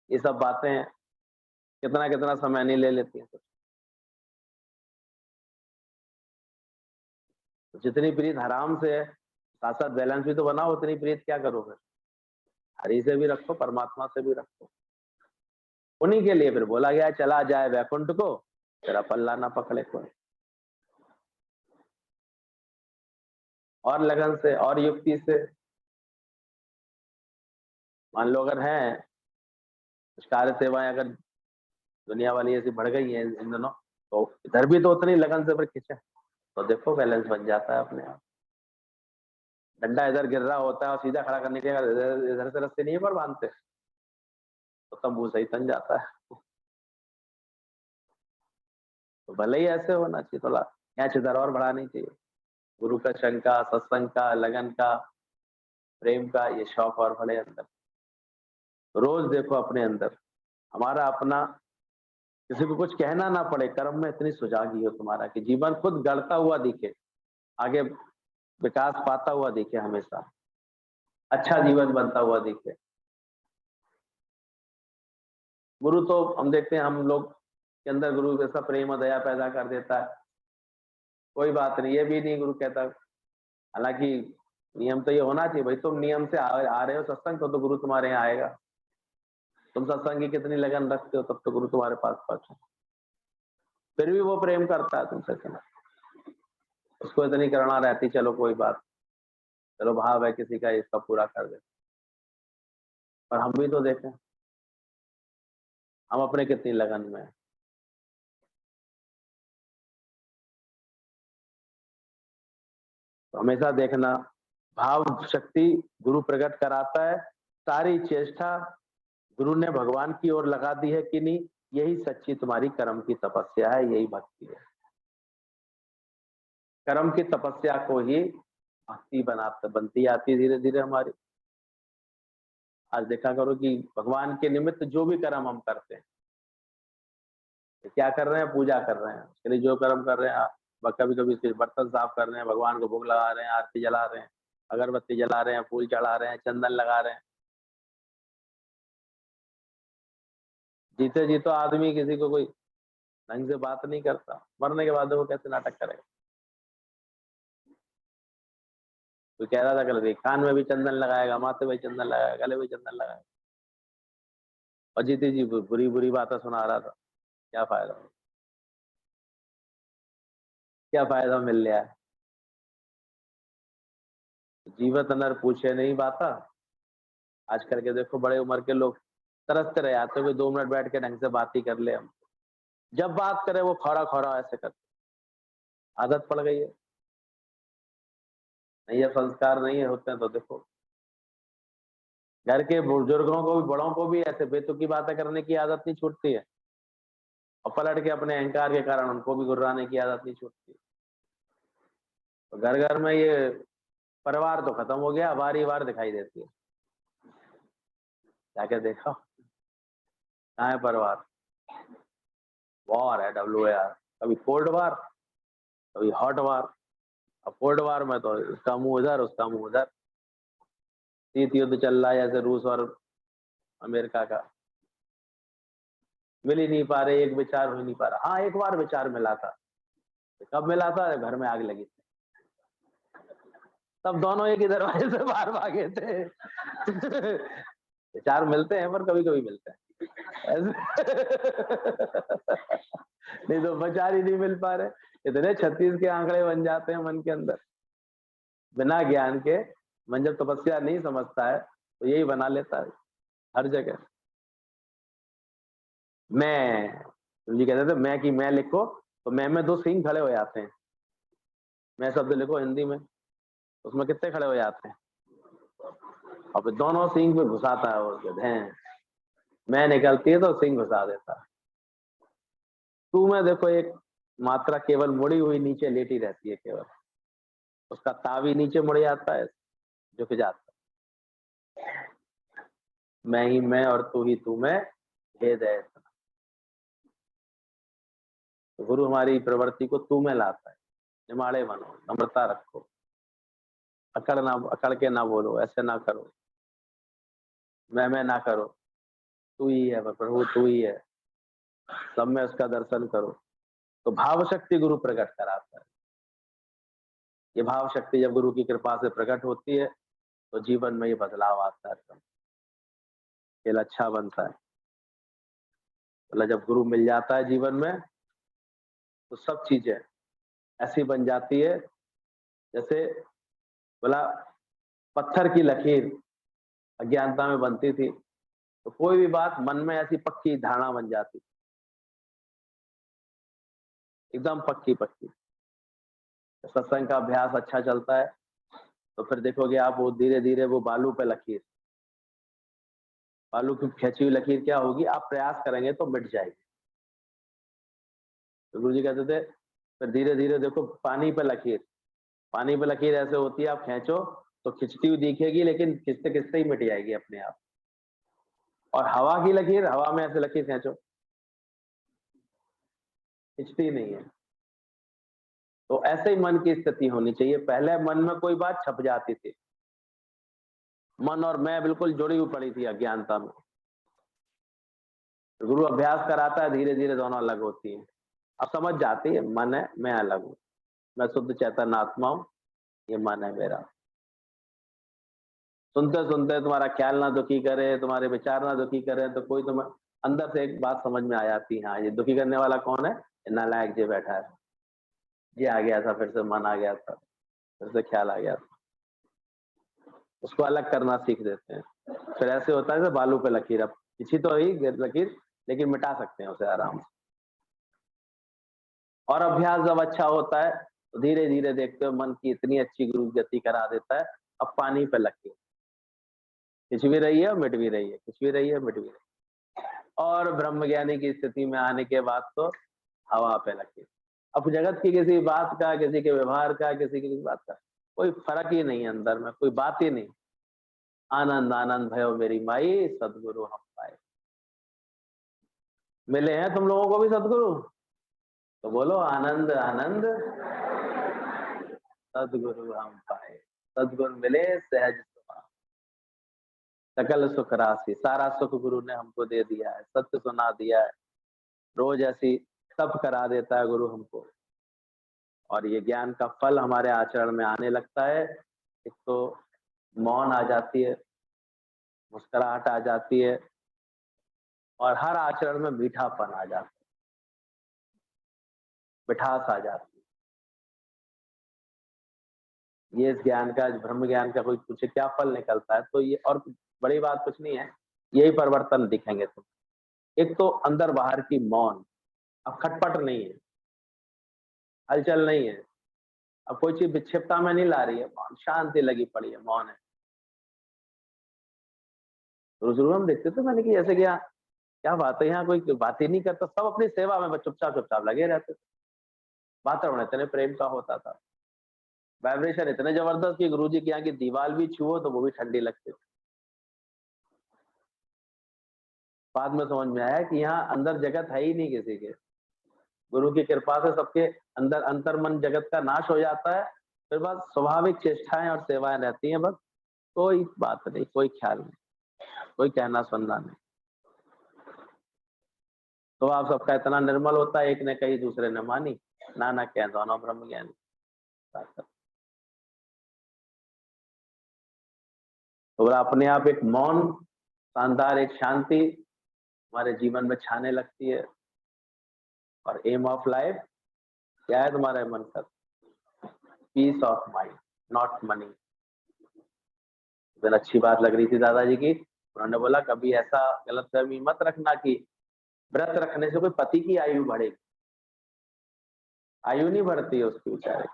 ये सब बातें कितना कितना समय नहीं ले लेती हैं। तो जितनी प्रीत हराम से है, साथ साथ बैलेंस भी तो बनाओ, उतनी प्रीत क्या करो फिर, हरि से भी रखो, परमात्मा से भी रखो। उन्हीं के लिए फिर बोला गया चला जाए वैकुंठ को, तेरा पल्ला ना पकड़े कोई। और लगन से और युक्ति से, मान लो अगर है कुछ कार्य सेवाएं अगर दुनिया वाली ऐसी बढ़ गई है इन दिनों, तो इधर भी तो उतनी लगन से फिर खींचे, तो देखो बैलेंस बन जाता है अपने आप। डंडा इधर गिर रहा होता है और सीधा खड़ा करने के इधर से रस्ते नहीं पर बांधते, तो तंबू सही तन जाता है। तो भले ही ऐसे होना चाहिए, थोड़ा कैच इधर और बढ़ानी चाहिए, गुरु का शंका, सत्संग का, लगन का, प्रेम का, ये शौक और बढ़े अंदर। रोज देखो अपने अंदर, हमारा अपना, किसी को कुछ कहना ना पड़े, कर्म में इतनी सुजागी हो तुम्हारा कि जीवन खुद गढ़ता हुआ दिखे, आगे विकास पाता हुआ दिखे, हमेशा अच्छा जीवन बनता हुआ दिखे। गुरु तो हम देखते हैं हम लोग के अंदर गुरु जैसा प्रेम और दया पैदा कर देता है, कोई बात नहीं, ये भी नहीं गुरु कहता। हालांकि नियम तो ये होना चाहिए भाई, तुम नियम से आ रहे हो सत्संग तो गुरु तुम्हारे यहाँ आएगा। तुम सत्संग की कितनी लगन रखते हो तब तो गुरु तुम्हारे पास पहुंचे। फिर भी वो प्रेम करता है तुमसे, चलो उसको इतनी करना रहती, चलो कोई बात, चलो भाव है किसी का, इसका पूरा कर दे। पर हम भी तो देखें हम अपने कितनी लगन में हैं। तो हमेशा देखना, भाव शक्ति गुरु प्रकट कराता है, सारी चेष्टा गुरु ने भगवान की ओर लगा दी है कि नहीं, यही सच्ची तुम्हारी कर्म की तपस्या है, यही भक्ति है। कर्म की तपस्या को ही भक्ति बनती आती धीरे धीरे हमारी। आज देखा करो कि भगवान के निमित्त जो भी कर्म हम करते हैं, क्या कर रहे हैं, पूजा कर रहे हैं, उसके लिए जो कर्म कर रहे हैं, कभी कभी सिर्फ बर्तन साफ कर रहे हैं, भगवान को भोग लगा रहे हैं, आरती जला रहे हैं, अगरबत्ती जला रहे हैं, फूल चढ़ा रहे हैं, चंदन लगा रहे हैं। जीते जी तो आदमी किसी को कोई ढंग से बात नहीं करता, मरने के बाद वो कैसे नाटक करेगा। कोई कह रहा था कल, कान में भी चंदन लगाएगा, माथे में चंदन लगाएगा, गले में चंदन लगाएगा, और जीते जी बुरी बुरी बातें सुना रहा था। क्या फायदा, क्या फायदा मिल रहा है। जीवत नर पूछे नहीं बाता, आज करके देखो बड़े उम्र के लोग तरसते रहे आते हुए 2 मिनट बैठ के ढंग से बात ही कर ले हम, जब बात करे वो खौरा खौरा ऐसे करते, आदत पड़ गई है। नहीं ये संस्कार नहीं है होते हैं तो देखो घर के बुजुर्गों को भी, बड़ों को भी ऐसे बेतुकी बातें करने की आदत नहीं छूटती है, और पलट के अपने अहंकार के कारण उनको भी गुर्राने की आदत नहीं छूटती। तो घर घर में ये परिवार तो खत्म हो गया, बार ही बार दिखाई देती है। जाके देखो कहाँ है परिवार, वॉर है, WAR, कभी कोल्ड वार, कभी हॉट वार। अब कोल्ड वार में तो इसका मुंह उधर, उसका मुंह उधर, शीत युद्ध चल रहा है जैसे रूस और अमेरिका का, मिल ही नहीं पा रहे, एक विचार हो ही नहीं पा रहा। हाँ, एक बार विचार मिला था। कब मिला था? घर में आग लगी थी, तब दोनों एक ही दरवाजे से बाहर भागे थे। विचार मिलते हैं, पर कभी कभी मिलते हैं नहीं तो विचार ही नहीं मिल पा रहे। इतने 36 के आंकड़े बन जाते हैं मन के अंदर, बिना ज्ञान के। मन जब तपस्या नहीं समझता है तो यही बना लेता है हर जगह। मैं, जी कहते थे मैं की मैं लिखो तो मैं में 2 सींग खड़े हो जाते हैं। मैं शब्द लिखो हिंदी में, उसमें कितने खड़े हो जाते हैं, और फिर दोनों सींग पे घुसाता है वो, हैं मैं निकलती है तो सींग घुसा देता है। तू में देखो एक मात्रा केवल मुड़ी हुई नीचे लेटी रहती है, केवल उसका तावी नीचे मुड़ जाता है, झुक जाता है। मैं ही मैं और तू ही तू में भेद है। तो गुरु हमारी प्रवृत्ति को तू में लाता है। निमाड़े बनो, नम्रता रखो, अकड़ के ना बोलो, ऐसे ना करो, मैं ना करो, तू ही है प्रभु, तू ही है, सब में उसका दर्शन करो। तो भाव शक्ति गुरु प्रकट कराता है। ये भाव शक्ति जब गुरु की कृपा से प्रकट होती है तो जीवन में ये बदलाव आता है, खेल अच्छा बनता है। मतलब जब गुरु मिल जाता है जीवन में तो सब चीजें ऐसी बन जाती है जैसे बोला पत्थर की लकीर अज्ञानता में बनती थी, तो कोई भी बात मन में ऐसी पक्की धारणा बन जाती, एकदम पक्की पक्की। सत्संग का अभ्यास अच्छा चलता है तो फिर देखोगे आप वो धीरे धीरे वो बालू पे लकीर, बालू की खींची हुई लकीर क्या होगी, आप प्रयास करेंगे तो मिट जाएगी। तो गुरु जी कहते थे फिर धीरे धीरे देखो पानी पे लकीर, पानी पे लकीर ऐसे होती है, आप खींचो तो खिंचती हुई दिखेगी, लेकिन खिंचते खिंचते ही मिट जाएगी अपने आप। और हवा की लकीर, हवा में ऐसे लकीर खींचो, खिंचती नहीं है। तो ऐसे ही मन की स्थिति होनी चाहिए। पहले मन में कोई बात छप जाती थी, मन और मैं बिल्कुल जुड़ी हुई पड़ी थी अज्ञानता में। गुरु अभ्यास कराता है, धीरे धीरे दोनों अलग होती है। अब समझ जाती है मन है, मैं अलग हूँ, मैं शुद्ध चैतन्य आत्मा हूँ, ये मन है मेरा। सुनते सुनते तुम्हारा ख्याल ना दुखी करे, तुम्हारे विचार ना दुखी करे, तो कोई तुम्हें अंदर से एक बात समझ में आ जाती है, हाँ ये दुखी करने वाला कौन है, नालायक जो बैठा है। ये आ गया था, फिर से मन आ गया था, फिर से ख्याल आ गया था, उसको अलग करना सीख देते हैं। फिर ऐसे होता है बालू पे लकीर, अब किसी तो ही लकीर, लेकिन मिटा सकते हैं उसे आराम से। और अभ्यास जब अच्छा होता है तो धीरे धीरे देखते हो मन की इतनी अच्छी गुरु गति करा देता है, अब पानी पे लकीर खिंच भी रही है और मिट भी रही है, खिंच भी रही है, मिट भी रही है। और ब्रह्म ज्ञानी की स्थिति में आने के बाद तो हवा पे लकीर। अब जगत की किसी बात का, किसी के व्यवहार का, किसी की बात का कोई फर्क ही नहीं है, अंदर में कोई बात ही नहीं। आनंद आनंद भयो मेरी माई, सदगुरु हम पाए। मिले हैं तुम लोगों को भी सदगुरु, तो बोलो आनंद आनंद सदगुरु हम पाए। सदगुरु मिले सहज सुभाव, सकल सुख राशि, सारा सुख गुरु ने हमको दे दिया है, सत्य सुना दिया है, रोज ऐसी तप करा देता है गुरु हमको। और ये ज्ञान का फल हमारे आचरण में आने लगता है। एक तो मौन आ जाती है, मुस्कुराहट आ जाती है, और हर आचरण में मीठापन आ जाता है, मिठास आ जाती है। ये इस ज्ञान का, ब्रह्म ज्ञान का कोई पूछे क्या फल निकलता है, तो ये और बड़ी बात कुछ नहीं है, यही परिवर्तन दिखेंगे तुम। एक तो अंदर बाहर की मौन, अब खटपट नहीं है, हलचल नहीं है, अब कोई चीज विक्षिप्तता में नहीं ला रही है, मौन शांति लगी पड़ी है, मौन है। रोज रोज हम देखते थे मैंने कि ऐसे क्या क्या बात है, यहाँ कोई बात ही नहीं करता, सब अपनी सेवा में चुपचाप चुपचाप लगे रहते थे। वातावरण इतने प्रेम का होता था, वाइब्रेशन इतने जबरदस्त कि गुरुजी की यहाँ की दीवार भी छुओ तो वो भी ठंडी लगती थी। बाद में समझ में आया कि यहाँ अंदर जगत है ही नहीं किसी के, गुरु की कृपा से सबके अंदर अंतर्मन जगत का नाश हो जाता है, फिर बस स्वाभाविक चेष्टाएं और सेवाएं रहती हैं, बस कोई बात नहीं, कोई ख्याल नहीं, कोई कहना सुनना नहीं। तो आप सबका इतना निर्मल होता है, एक ने कही दूसरे ने मानी, नानक कह दोनों ब्रह्म ज्ञानी। तो बोला अपने आप एक मौन शानदार एक शांति हमारे जीवन में छाने लगती है। और एम ऑफ लाइफ क्या है तुम्हारे मन का? Peace of mind, not money. फिर अच्छी बात लग रही थी दादाजी की, उन्होंने बोला कभी ऐसा गलतफहमी मत रखना कि व्रत रखने से कोई पति की आयु बढ़ेगी। आयु नहीं बढ़ती है उसकी बेचारे,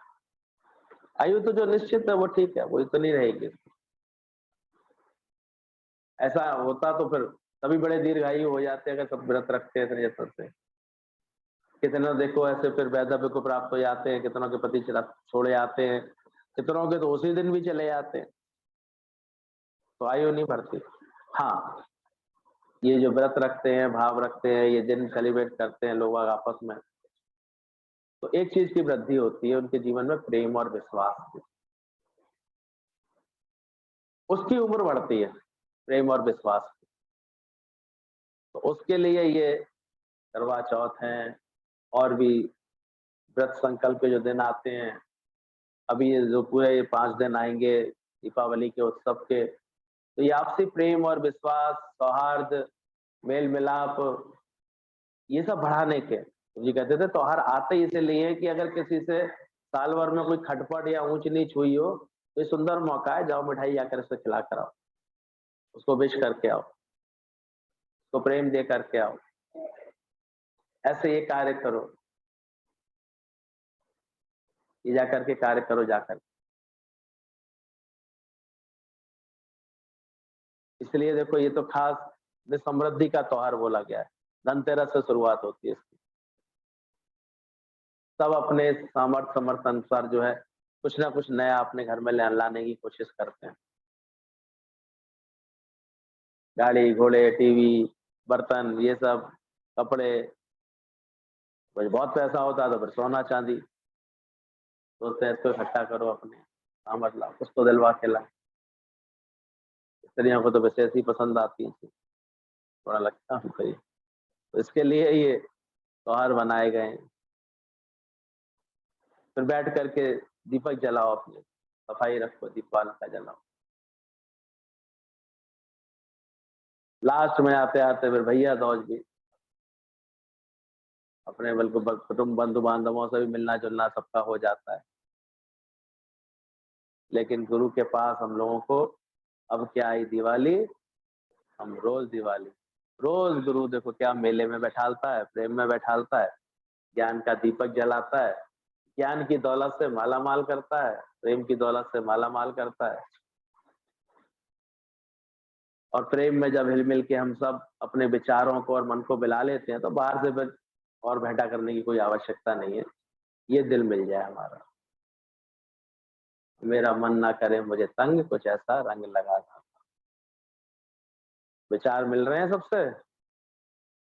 आयु तो जो निश्चित है वो ठीक है, वो इतनी रहेगी। ऐसा होता तो फिर सभी बड़े दीर्घायु हो जाते अगर सब व्रत रखते हैं इतने से। कितने देखो ऐसे फिर वैधव्य को प्राप्त हो जाते हैं, कितनों के पति छोड़े आते हैं, कितनों के तो उसी दिन भी चले जाते हैं। तो आयु नहीं बढ़ती। हाँ, ये जो व्रत रखते हैं, भाव रखते हैं, ये दिन सेलिब्रेट करते हैं लोग आपस में, तो एक चीज की वृद्धि होती है उनके जीवन में, प्रेम और विश्वास की। उसकी उम्र बढ़ती है, प्रेम और विश्वास की। तो उसके लिए ये करवा चौथ है और भी व्रत संकल्प के जो दिन आते हैं, अभी ये जो पूरे ये 5 दिन आएंगे दीपावली के उत्सव के, तो ये आपसी प्रेम और विश्वास, सौहार्द, मेल मिलाप, ये सब बढ़ाने के जी कहते थे। त्योहार आते ही इसलिए कि अगर किसी से साल भर में कोई खटपट या ऊंच नीच हुई हो, तो ये सुंदर मौका है, जाओ मिठाई जाकर उससे खिला कर आओ, उसको विश करके आओ, उसको प्रेम दे करके आओ, ऐसे ये कार्य करो, ये जाकर के कार्य करो जाकर। इसलिए देखो ये तो खास समृद्धि का त्योहार बोला गया है, धनतेरस से शुरुआत होती है इसकी। सब अपने सामर्थ्य समर्थ अनुसार जो है कुछ ना कुछ नया अपने घर में लाने की कोशिश करते हैं। गाड़ी घोड़े, टीवी, बर्तन, ये सब, कपड़े, कुछ बहुत पैसा होता है तो फिर सोना चांदी, सोचते हैं इसको इकट्ठा करो, अपने सामर्थ लाओ, कुछ तो दिलवा के लाओ। स्त्रियों को तो विशेष ही पसंद आती है, थोड़ा लगता है सही। तो इसके लिए ये त्योहार बनाए गए हैं। फिर बैठ करके दीपक जलाओ, अपने सफाई रखो, दीपवान का जलाओ। लास्ट में आते आते फिर भैया दौज भी, अपने बिल्कुल कुटुंब बंधु बांधवों से भी मिलना जुलना सबका हो जाता है। लेकिन गुरु के पास हम लोगों को अब क्या आई दिवाली, हम रोज दिवाली, रोज गुरु देखो क्या मेले में बैठालता है, प्रेम में बैठालता है, ज्ञान का दीपक जलाता है, ज्ञान की दौलत से माला माल करता है, प्रेम की दौलत से माला माल करता है। और प्रेम में जब हिल मिल के हम सब अपने विचारों को और मन को मिला लेते हैं, तो बाहर से फिर और भेंटा करने की कोई आवश्यकता नहीं है। ये दिल मिल जाए हमारा, मेरा मन ना करे मुझे तंग, कुछ ऐसा रंग लगा था। विचार मिल रहे हैं सबसे,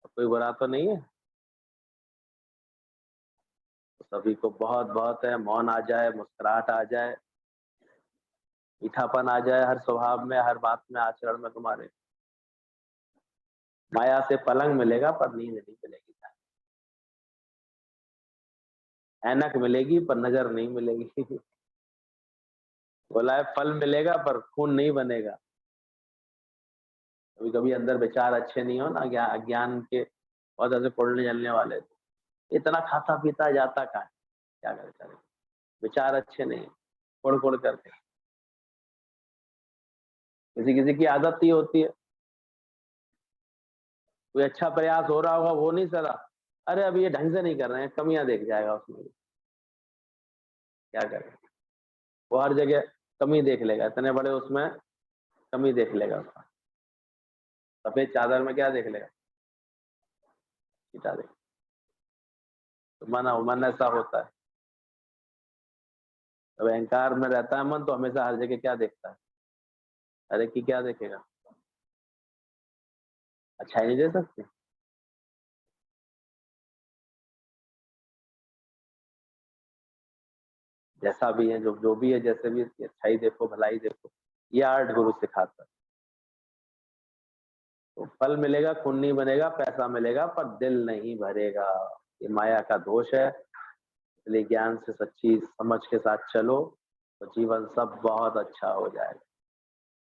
कोई बुरा तो नहीं है। तो सभी को बहुत बहुत है, मौन आ जाए, मुस्कुराहट आ जाए, मीठापन आ जाए हर स्वभाव में, हर बात में, आचरण में तुम्हारे। माया से पलंग मिलेगा पर नींद नहीं मिलेगी, ऐनक मिलेगी पर नजर नहीं मिलेगी। बोला है फल मिलेगा पर खून नहीं बनेगा। कभी कभी अंदर विचार अच्छे नहीं हो ना, ज्ञान के बहुत ऐसे पड़ने जलने वाले, इतना खाता पीता जाता कहाँ है, क्या करे, विचार अच्छे नहीं, कोड़ कोड़ करके। किसी किसी की आदत ही होती है, कोई अच्छा प्रयास हो रहा होगा, वो नहीं सरा, अरे अभी ये ढंग से नहीं कर रहे हैं, कमियां देख जाएगा उसमें, क्या करे, वो हर जगह कमी देख लेगा, इतने बड़े उसमें कमी देख लेगा उसका। सफेद चादर में क्या देख लेगा, छीटा देख। तो मन ऐसा होता है, अब अहंकार में रहता है मन, तो हमेशा हर जगह क्या देखता है, अरे की क्या देखेगा, अच्छा ही नहीं दे सकते। जैसा भी है, जो भी है, जैसे भी, इसकी अच्छाई देखो, भलाई देखो, ये आर्ट गुरु सिखाता है। तो फल मिलेगा, खून नहीं बनेगा, पैसा मिलेगा, पर दिल नहीं भरेगा। ये माया का दोष है। इसलिए ज्ञान से, सच्ची समझ के साथ चलो, तो जीवन सब बहुत अच्छा हो जाएगा।